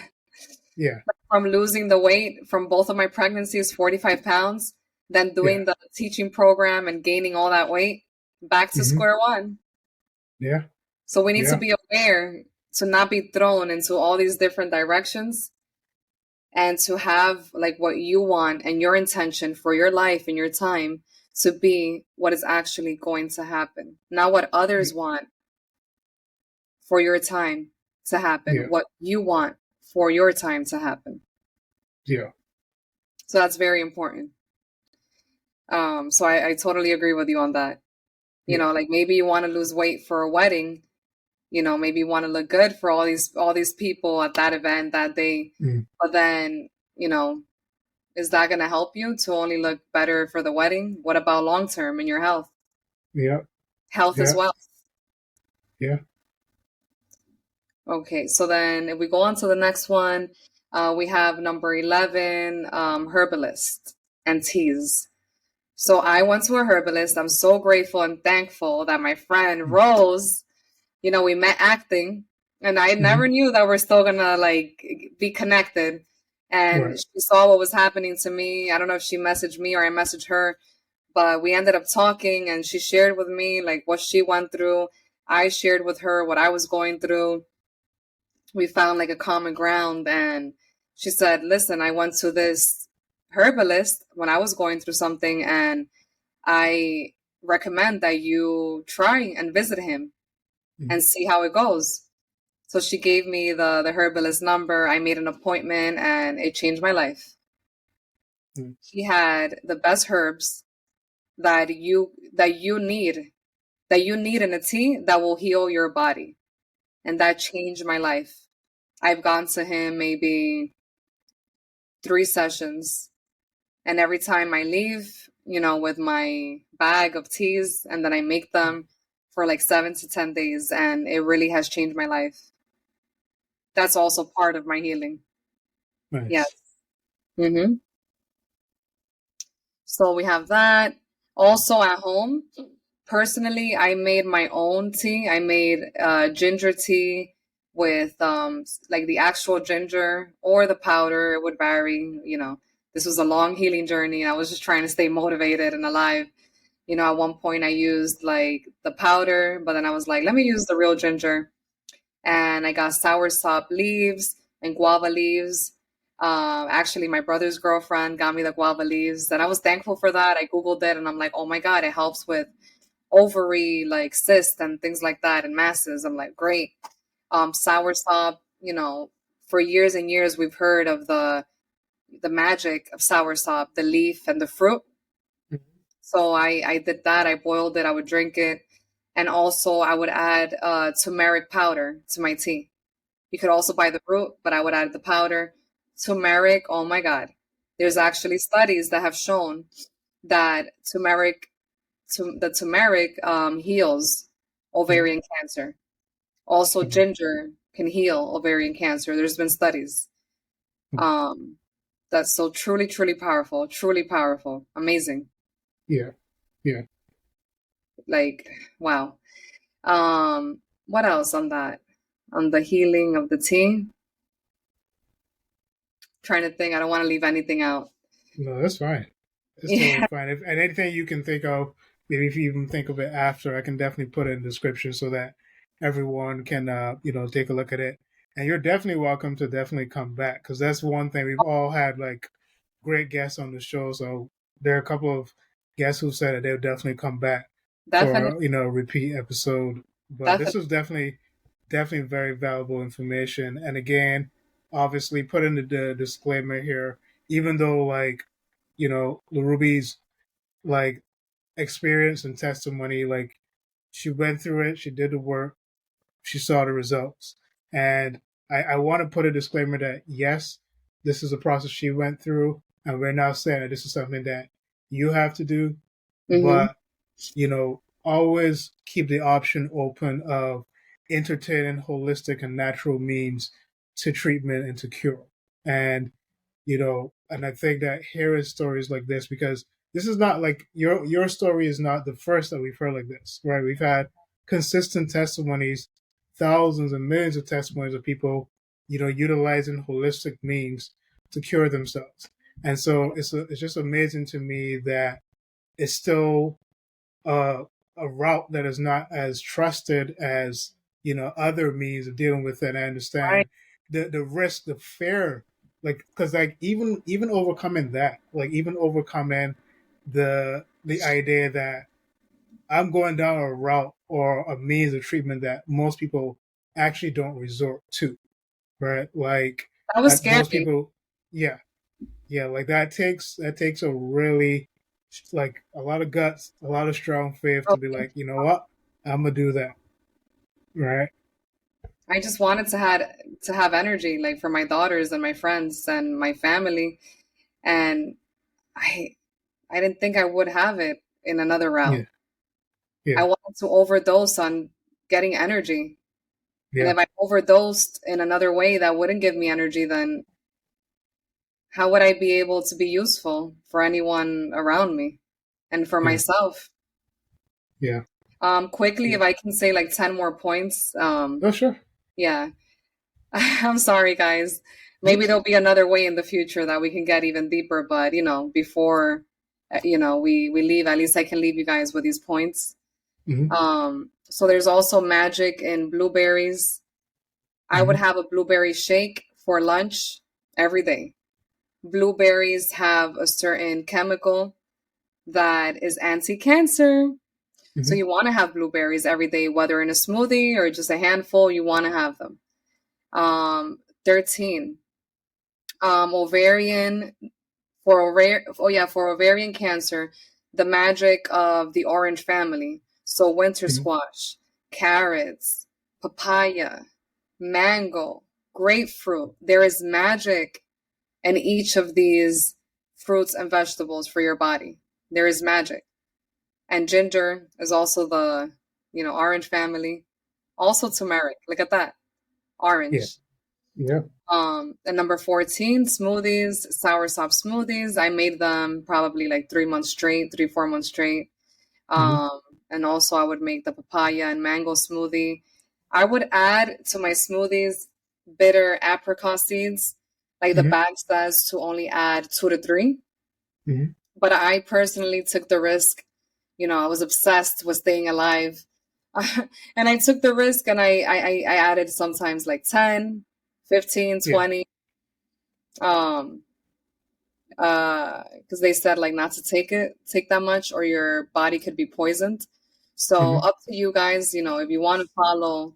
Yeah, from losing the weight from both of my pregnancies, 45 pounds, then yeah, doing the teaching program and gaining all that weight, back to hmm square one. yeah, So we need to yeah, be aware to not be thrown into all these different directions and to have like what you want and your intention for your life and your time to be what is actually going to happen, not what others want for your time to happen, yeah, what you want for your time to happen. yeah, So that's very important. So I totally agree with you on that. yeah, Like maybe you want to lose weight for a wedding, maybe you want to look good for all these people at that event that day, mm, but then, is that going to help you to only look better for the wedding? What about long term in your health? yeah, Health as yeah, well. yeah. Okay, so then if we go on to the next one, we have number 11, herbalist and teas. So I went to a herbalist. I'm so grateful and thankful that my friend Mm, Rose, we met acting, and I mm-hmm. never knew that we're still gonna like be connected. And Right. she saw what was happening to me. I don't know if she messaged me or I messaged her, but we ended up talking and she shared with me like what she went through. I shared with her what I was going through. We found like a common ground, and she said, listen, I went to this herbalist when I was going through something, and I recommend that you try and visit him Mm-hmm. and see how it goes. So she gave me the herbalist number. I made an appointment and it changed my life. Mm-hmm. He had the best herbs that you need in a tea that will heal your body. And that changed my life. I've gone to him maybe 3 sessions. And every time I leave, with my bag of teas, and then I make them for like 7 to 10 days, and it really has changed my life. That's also part of my healing. Yes. Nice. Mm-hmm. So we have that. Also at home, personally, I made my own tea. I made ginger tea with like the actual ginger or the powder. It would vary. This was a long healing journey. I was just trying to stay motivated and alive. At one point I used like the powder, but then I was like, let me use the real ginger. And I got soursop leaves and guava leaves. Actually, my brother's girlfriend got me the guava leaves, and I was thankful for that. I Googled it, and I'm like, oh my God, it helps with ovary like cysts and things like that and masses. I'm like, great. Soursop, for years and years we've heard of the magic of soursop, the leaf and the fruit. So I did that. I boiled it. I would drink it. And also I would add turmeric powder to my tea. You could also buy the root, but I would add the powder. Turmeric, oh my God. There's actually studies that have shown that the turmeric heals ovarian cancer. Also, Mm-hmm. ginger can heal ovarian cancer. There's been studies. Um, that's so truly powerful, amazing. Yeah. Yeah. Like, wow. What else on that? On the healing of the tea? Trying to think. I don't want to leave anything out. No, that's fine. It's totally Yeah, fine. And anything you can think of, maybe if you even think of it after, I can definitely put it in the description so that everyone can, take a look at it. And you're definitely welcome to definitely come back because that's one thing we've all had like great guests on the show. So there are a couple of guests who said that they'll definitely come back definitely, for a repeat episode. But this definitely. was definitely very valuable information. And again, obviously, put in the disclaimer here, even though like Lerubi's like experience and testimony, like she went through it, she did the work, she saw the results. And I want to put a disclaimer that yes, this is a process she went through, and we're not saying that this is something that you have to do, Mm-hmm. but always keep the option open of entertaining holistic and natural means to treatment and to cure. And and I think that hearing stories like this, because this is not like your story is not the first that we've heard like this, right? We've had consistent testimonies, thousands and millions of testimonies of people, utilizing holistic means to cure themselves. And so it's just amazing to me that it's still uh, a route that is not as trusted as other means of dealing with it. I Right. understand the risk, the fear, like because like even overcoming that, like even overcoming the idea that I'm going down a route or a means of treatment that most people actually don't resort to, right? Like That was most scary. people, yeah, yeah, like that takes a really like a lot of guts, a lot of strong faith to be like, you know what, I'm gonna do that, right? I just wanted to have energy, like for my daughters and my friends and my family, and I I didn't think I would have it in another Yeah, route. I yeah, wanted to overdose on getting energy. And yeah, if I overdosed in another way that wouldn't give me energy, then how would I be able to be useful for anyone around me and for yeah, myself? yeah, Quickly, yeah. if I can say like 10 more points, Oh, sure. yeah. I'm sorry, guys. Maybe Nope. there'll be another way in the future that we can get even deeper, but before we leave, at least I can leave you guys with these points. Mm-hmm. So there's also magic in blueberries. I would Mm-hmm. have a blueberry shake for lunch every day. Blueberries have a certain chemical that is anti-cancer. So Mm-hmm. you want to have blueberries every day, whether in a smoothie or just a handful, you want to have them. 13, ovarian, for ovarian cancer, the magic of the orange family. So winter Mm-hmm. squash, carrots, papaya, mango, grapefruit. There is magic in each of these fruits and vegetables for your body. There is magic. And ginger is also the, orange family. Also turmeric. Look at that. Yeah. Orange. Yeah. And number 14, smoothies, sour sop smoothies. I made them probably like 3 months straight, 4 months straight. Mm-hmm. Um, and also I would make the papaya and mango smoothie. I would add to my smoothies bitter apricot seeds. Like the Mm-hmm. bag says to only add 2 to 3. Mm-hmm. But I personally took the risk. I was obsessed with staying alive. And I took the risk and I added sometimes like 10, 15, Yeah. 20. Um, because they said like not to take that much or your body could be poisoned. So Mm-hmm. up to you guys, if you want to follow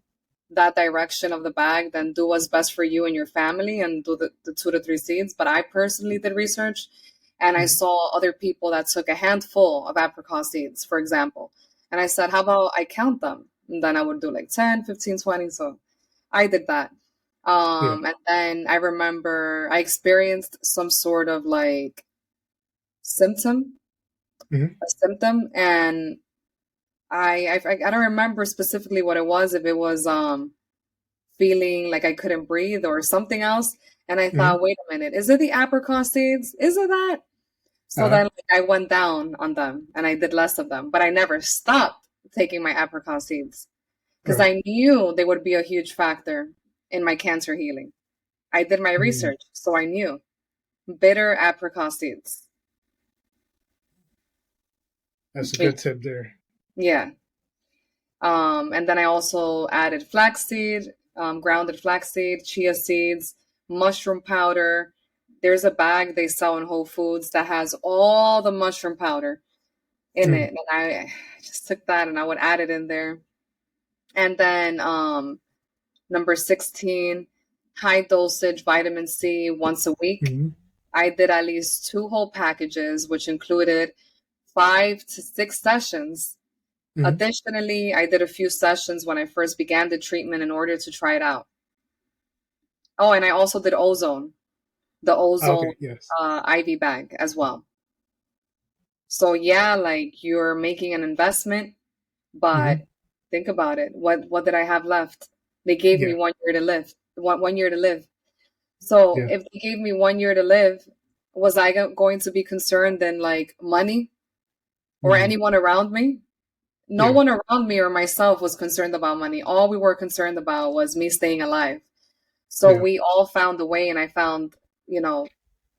that direction of the bag, then do what's best for you and your family and do the 2 to 3 seeds. But I personally did research and I Mm-hmm. saw other people that took a handful of apricot seeds, for example. And I said, how about I count them? And then I would do like 10, 15, 20. So I did that. Yeah. And then I remember I experienced some sort of like symptom, Mm-hmm. a symptom, and I don't remember specifically what it was, if it was feeling like I couldn't breathe or something else. And I Mm-hmm. thought, wait a minute, is it the apricot seeds? Is it that? So Uh-huh. then like, I went down on them and I did less of them, but I never stopped taking my apricot seeds because Right. I knew they would be a huge factor in my cancer healing. I did my Mm-hmm. research, so I knew. Bitter apricot seeds. That's a good tip there. Yeah. And then I also added flaxseed, grounded flaxseed, chia seeds, mushroom powder. There's a bag they sell in Whole Foods that has all the mushroom powder in Mm-hmm. it. And I just took that and I would add it in there. And then number 16, high dosage vitamin C once a week. Mm-hmm. I did at least 2 whole packages, which included 5 to 6 sessions. Mm-hmm. Additionally, I did a few sessions when I first began the treatment in order to try it out. Oh, and I also did ozone, the ozone Okay. Yes. IV bag as well. So yeah, like you're making an investment, Mm-hmm. but think about it. What did I have left? They gave me Yeah. 1 year to live. One year to live. So Yeah. if they gave me 1 year to live, was I going to be concerned in like money or Mm-hmm. anyone around me? No Yeah. one around me or myself was concerned about money. All we were concerned about was me staying alive. So Yeah. we all found a way, and I found, you know,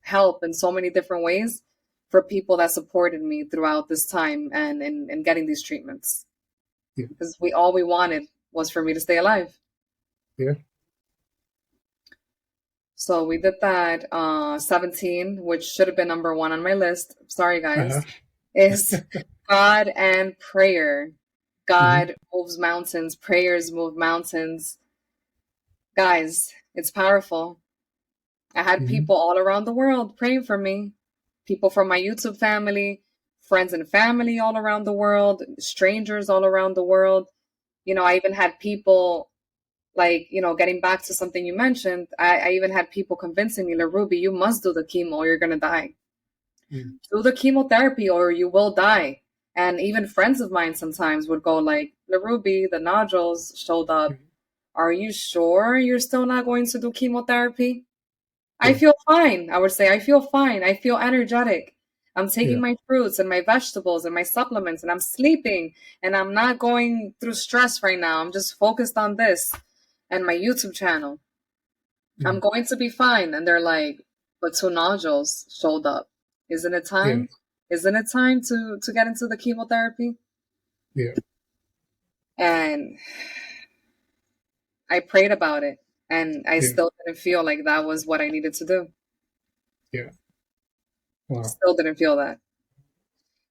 help in so many different ways for people that supported me throughout this time and in getting these treatments. Yeah. Because we wanted was for me to stay alive. Yeah. So we did that. 17, which should have been number 1 on my list. Sorry, Uh-huh. guys, is God and prayer. Mm-hmm. God moves mountains. Prayers move mountains. Guys, it's powerful. I had Mm-hmm. people all around the world praying for me. People from my YouTube family, friends and family all around the world, strangers all around the world. I even had people like, getting back to something you mentioned, I even had people convincing me, Lerubi, you must do the chemo or you're going to die. Mm-hmm. Do the chemotherapy or you will die. And even friends of mine sometimes would go like, Lerubi, the nodules showed up. Are you sure you're still not going to do chemotherapy? I Yeah. feel fine. I would say, I feel fine. I feel energetic. I'm taking Yeah. my fruits and my vegetables and my supplements and I'm sleeping and I'm not going through stress right now. I'm just focused on this and my YouTube channel. I'm Mm-hmm. going to be fine. And they're like, but 2 nodules showed up. Isn't it Yeah. time? Isn't it time to get into the chemotherapy? Yeah. And I prayed about it and I Yeah. still didn't feel like that was what I needed to do. Yeah. Wow. Still didn't feel that.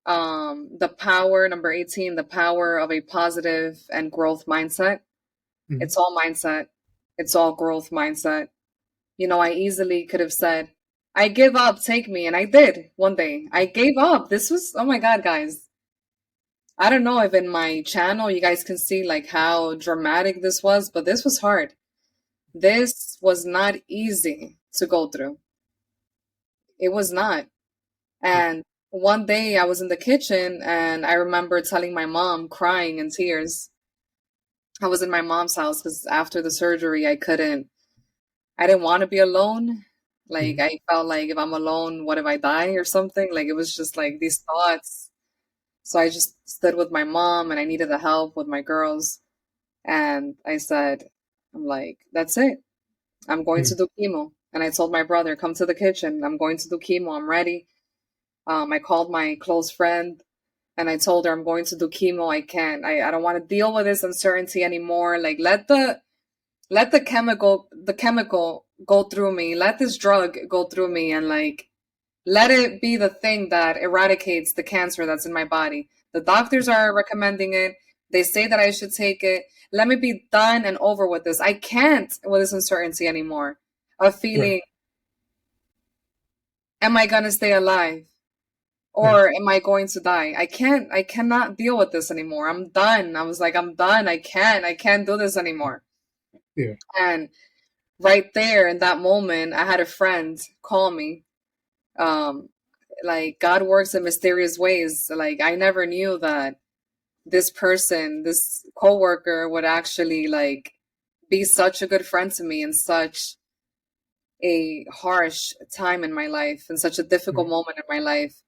The power, number 18, the power of a positive and growth mindset. Mm-hmm. It's all mindset. It's all growth mindset. I easily could have said, I give up, take me. And I did one day. I gave up. This was, oh my God, guys. I don't know if in my channel you guys can see like how dramatic this was, but this was hard. This was not easy to go through. It was not. And one day I was in the kitchen and I remember telling my mom, crying in tears. I was in my mom's house because after the surgery, I didn't want to be alone. Like, Mm-hmm. I felt like if I'm alone, what if I die or something? Like, it was just like these thoughts. So I just stood with my mom and I needed the help with my girls. And I said, I'm like, that's it. I'm going to do chemo. And I told my brother, come to the kitchen. I'm going to do chemo. I'm ready. I called my close friend and I told her I'm going to do chemo. I can't. I don't want to deal with this uncertainty anymore. Like let the chemical go through me. Let this drug go through me and like let it be the thing that eradicates the cancer that's in my body. The doctors are recommending it. They say that I should take it. Let me be done and over with this. I can't with this uncertainty anymore. Of feeling, Right. am I gonna stay alive? Right. Or am I going to die? I cannot deal with this anymore. I'm done. I was like, I'm done. I can't do this anymore. Yeah. And right there in that moment, I had a friend call me. Um, like God works in mysterious ways. Like I never knew that this person, this coworker would actually like be such a good friend to me in such a harsh time in my life, in such a difficult Right. moment in my life.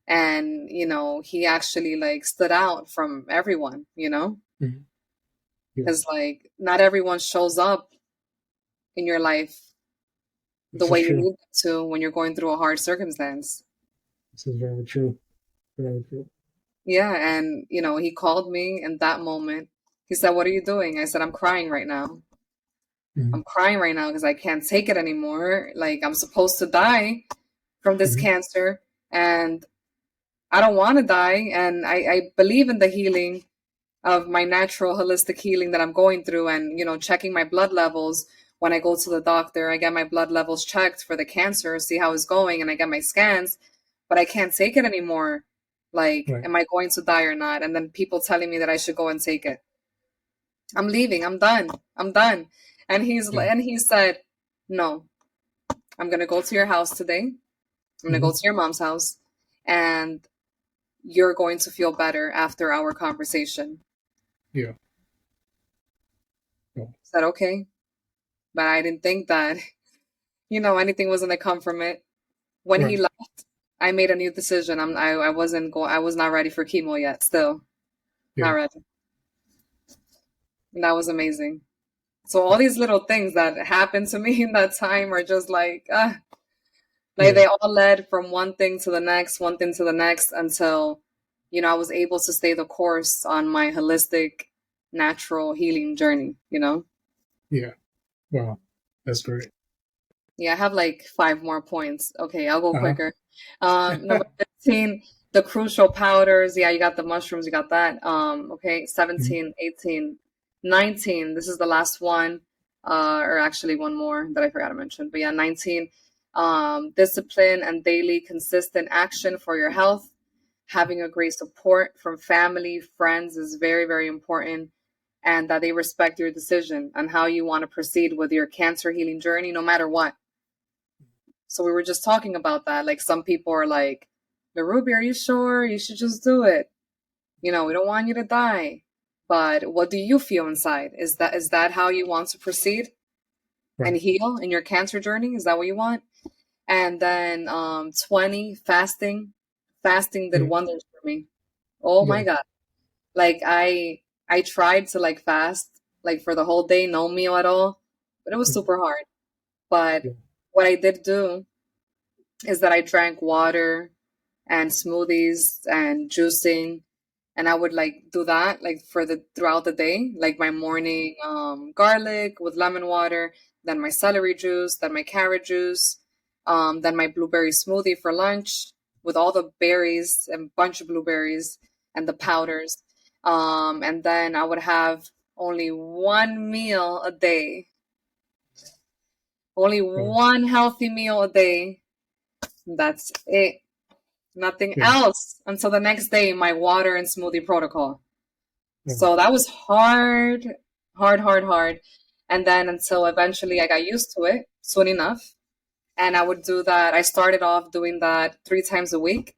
And he actually like stood out from everyone, Mm-hmm. Yeah. because like not everyone shows up in your life the This is way you true. need them to when you're going through a hard circumstance. This is very true. Very true. Yeah, and he called me in that moment. He said, what are you doing? I said, I'm crying right now. Mm-hmm. I'm crying right now because I can't take it anymore. Like I'm supposed to die from this Mm-hmm. cancer and I don't want to die, and I believe in the healing of my natural holistic healing that I'm going through, and checking my blood levels when I go to the doctor. I get my blood levels checked for the cancer, see how it's going, and I get my scans, but I can't take it anymore. Like, Right. am I going to die or not? And then people telling me that I should go and take it. I'm leaving. I'm done. I'm done. And Yeah. he said, no, I'm gonna go to your house today. I'm gonna Mm-hmm. go to your mom's house, and you're going to feel better after our conversation. Yeah. I said, okay. But I didn't think that, anything was going to come from it. When he Right. left, I made a new decision. I was not ready for chemo yet. Still not Yeah. ready. And that was amazing. So all these little things that happened to me in that time are just like Yeah. they all led from one thing to the next, one thing to the next until, I was able to stay the course on my holistic, natural healing journey. Yeah. Wow. That's great. Yeah, I have like five more points. Okay, I'll go Uh-huh. quicker. Number 15, the crucial powders. Yeah, you got the mushrooms, you got that. Okay, Mm-hmm. 17, 18, 19. This is the last one. Or actually one more that I forgot to mention. But yeah, 19. Discipline and daily consistent action for your health. Having a great support from family, friends is very, very important. And that they respect your decision and how you want to proceed with your cancer healing journey, no matter what. So we were just talking about that. Like some people are like, Lerubi, are you sure? You should just do it. We don't want you to die. But what do you feel inside? Is that how you want to proceed and Right. heal in your cancer journey? Is that what you want? And then 20, fasting. Fasting did Yeah. wonders for me. Oh my Yeah. God. Like I tried to like fast like for the whole day, no meal at all, but it was Mm-hmm. super hard. But Yeah. what I did do is that I drank water and smoothies and juicing, and I would like do that like for the throughout the day, like my morning garlic with lemon water, then my celery juice, then my carrot juice, then my blueberry smoothie for lunch, with all the berries and bunch of blueberries and the powders. And then I would have only one meal a day, only Oh, one healthy meal a day. That's it. Nothing yeah, else until the next day, my water and smoothie protocol. yeah, So that was hard, hard, hard, hard. And then until eventually I got used to it soon enough. And I would do that. I started off doing that 3 times a week,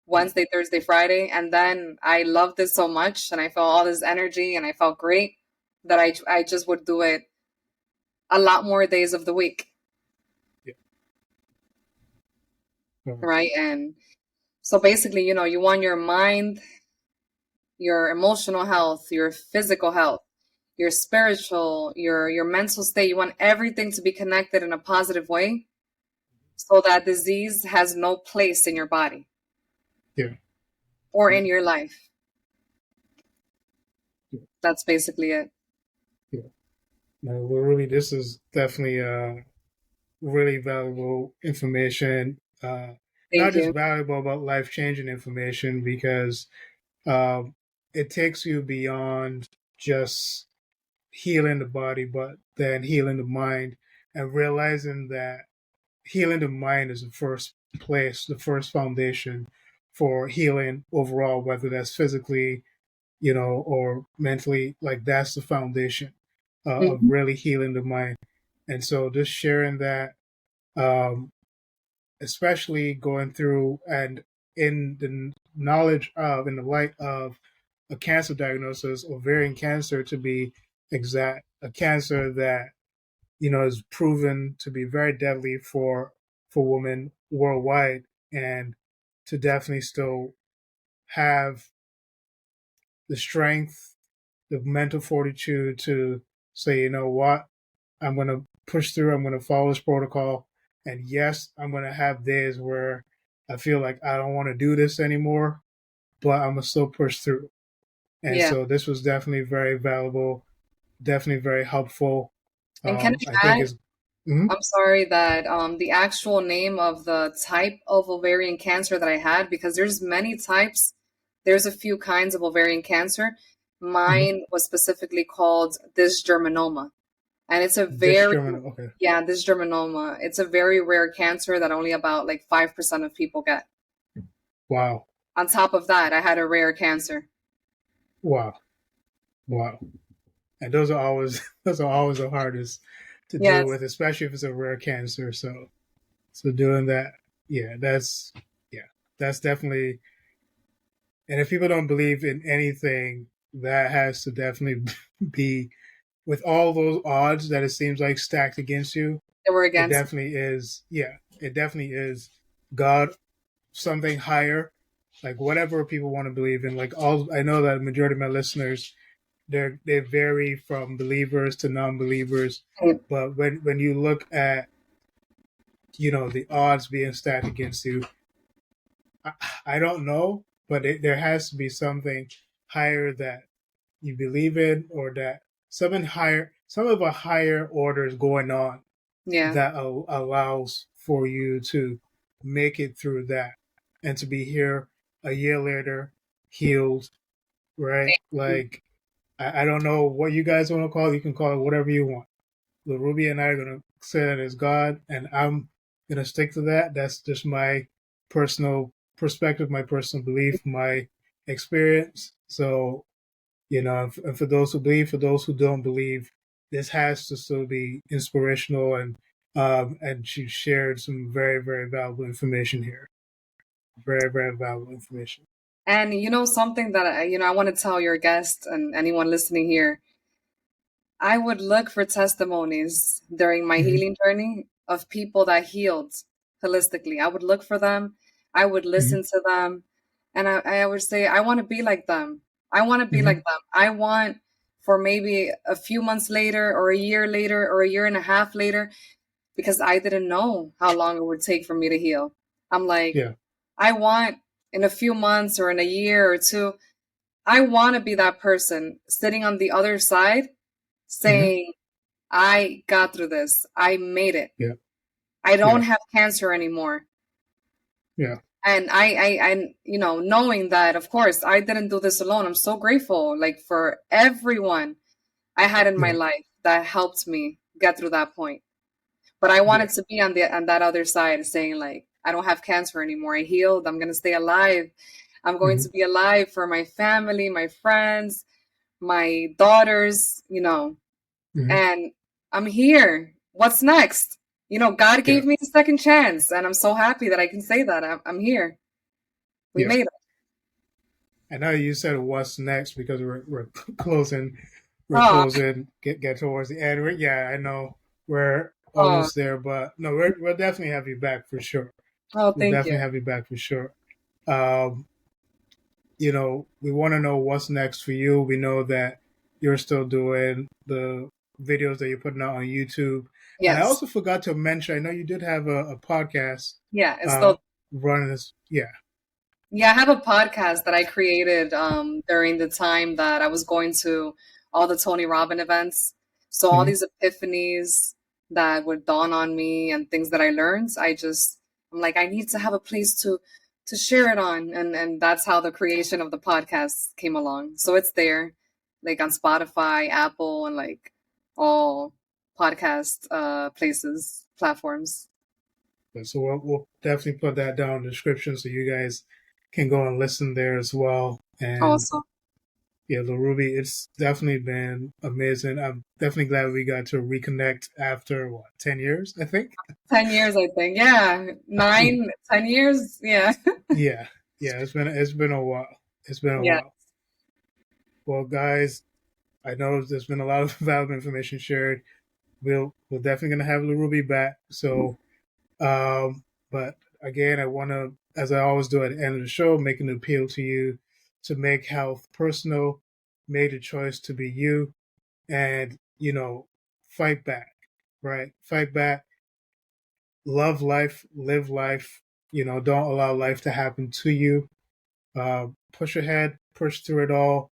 Wednesday, Thursday, Friday. And then I loved it so much and I felt all this energy and I felt great that I just would do it a lot more days of the week. yeah. Oh, Right. And so basically, you want your mind, your emotional health, your physical health, your spiritual, your mental state. You want everything to be connected in a positive way so that disease has no place in your body yeah, or yeah, in your life. yeah, That's basically it. yeah. No, well, really, this is definitely really valuable information. Not Thank just you. valuable, but life changing information because um, it takes you beyond just healing the body, but then healing the mind and realizing that healing the mind is the first place, the first foundation for healing overall, whether that's physically, or mentally. Like that's the foundation of Mhm. really healing the mind. And so just sharing that, um, especially going through and in the knowledge of, in the light of a cancer diagnosis, ovarian cancer to be exact, a cancer that is proven to be very deadly for women worldwide, and to definitely still have the strength, the mental fortitude to say, you know what, I'm going to push through, I'm going to follow this protocol. And yes, I'm going to have days where I feel like I don't want to do this anymore, but I'm going to still push through. And Yeah. so this was definitely very valuable, definitely very helpful. And can I I think add, it's, mhm, I'm sorry that the actual name of the type of ovarian cancer that I had, because there's many types, there's a few kinds of ovarian cancer. mhm. Mine was specifically called dysgerminoma. And it's a very, Discriminate. Okay. yeah, dysgerminoma. It's a very rare cancer that only about like 5% of people get. Wow. On top of that, I had a rare cancer. Wow. Wow. And those are always those are always the hardest to deal Yes, with, especially if it's a rare cancer. So doing that, yeah, yeah, that's definitely. And if people don't believe in anything, that has to definitely be, with all those odds that it seems like stacked against you. they were It against definitely is. Yeah, it definitely is God, something higher, like whatever people want to believe in. Like all, I know that the majority of my listeners, they vary from believers to non-believers, me. but when you look at the odds being stacked against you, I, I don't know, but there has to be something higher that you believe in, or that something higher, some of a higher order is going on Yeah, that allows for you to make it through that, and to be here a year later, healed, right? Like I don't know what you guys want to call it. You can call it whatever you want. Lerubi and I are going to say that as God, and I'm going to stick to that. That's just my personal perspective, my personal belief, my experience. So, and for those who believe, for those who don't believe, this has to still be inspirational, and she shared some very, very valuable information here. Very, very valuable information. and something that I want to tell your guest and anyone listening here. I would look for testimonies during my Mm-hmm. healing journey of people that healed holistically. I would look for them. I would Mm-hmm. listen to them, and I would say, I want to be like them. I want to be Mm-hmm. like them. I want for maybe a few months later, or a year later, or a year and a half later, because I didn't know how long it would take for me to heal. I'm like, Yeah. I want in a few months or in a year or two, I want to be that person sitting on the other side Mm-hmm. saying, I got through this. I made it. Yeah. I don't Yeah. have cancer anymore. Yeah. And you know, knowing that, of course, I didn't do this alone. I'm so grateful, like, for everyone I had in my Yeah, life that helped me get through that point. But I yeah, wanted to be on that other side, saying like, I don't have cancer anymore. I healed. I'm gonna stay alive. I'm going hmm to be alive for my family, my friends, my daughters, you know, hmm and I'm here. What's next? You know, God yeah, gave me a second chance, and I'm so happy that I can say that I'm here. We yeah. made it. I know you said what's next because we're closing, Oh, get towards the end. Yeah, I know we're oh, almost there, but no, we'll definitely have you back for sure. oh, We'll thank you. definitely have you back for sure. Um, we want to know what's next for you. We know that you're still doing the videos that you're putting out on YouTube. And I Yes. also forgot to mention, I know you did have a podcast Yeah, it's uh, still. running this. Yeah. Yeah, I have a podcast that I created during the time that I was going to all the Tony Robbins events. So all hmm these epiphanies that would dawn on me and things that I learned, I'm like, I need to have a place to share it on, and that's how the creation of the podcast came along. So it's there, like on Spotify, Apple, and like all podcast places, platforms. So we'll definitely put that down in the description so you guys can go and listen there as well. And Also, yeah, Lerubi, it's definitely been amazing. I'm definitely glad we got to reconnect after what, 10 years, I think? 10 years, I think. Yeah, Yeah. 9, 10 years. Yeah. Yeah. Yeah, it's been a while. It's been a Yeah. while. Well, guys, I know there's been a lot of valuable information shared. We're definitely gonna have Lerubi back. So but again, I want to, as I always do at the end of the show, make an appeal to you to make health personal, made a choice to be you, and, fight back, right? Fight back, love life, live life, don't allow life to happen to you. Push ahead, push through it all.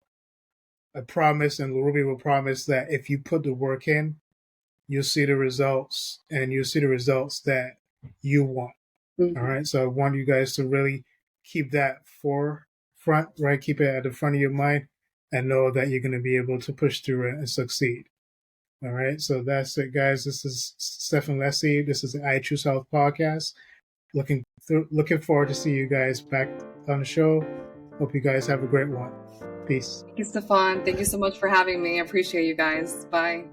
I promise, and Ruby will promise that if you put the work in, you'll see the results, and you'll see the results that you want. All Mhm. right. So I want you guys to really keep that forefront, right? Keep it at the front of your mind and know that you're going to be able to push through it and succeed. All right. So that's it, guys. This is Stephen Leslie. This is the I Choose Health podcast. Looking forward to see you guys back on the show. Hope you guys have a great one. Peace. Thank you, Stefan. Thank you so much for having me. I appreciate you guys. Bye.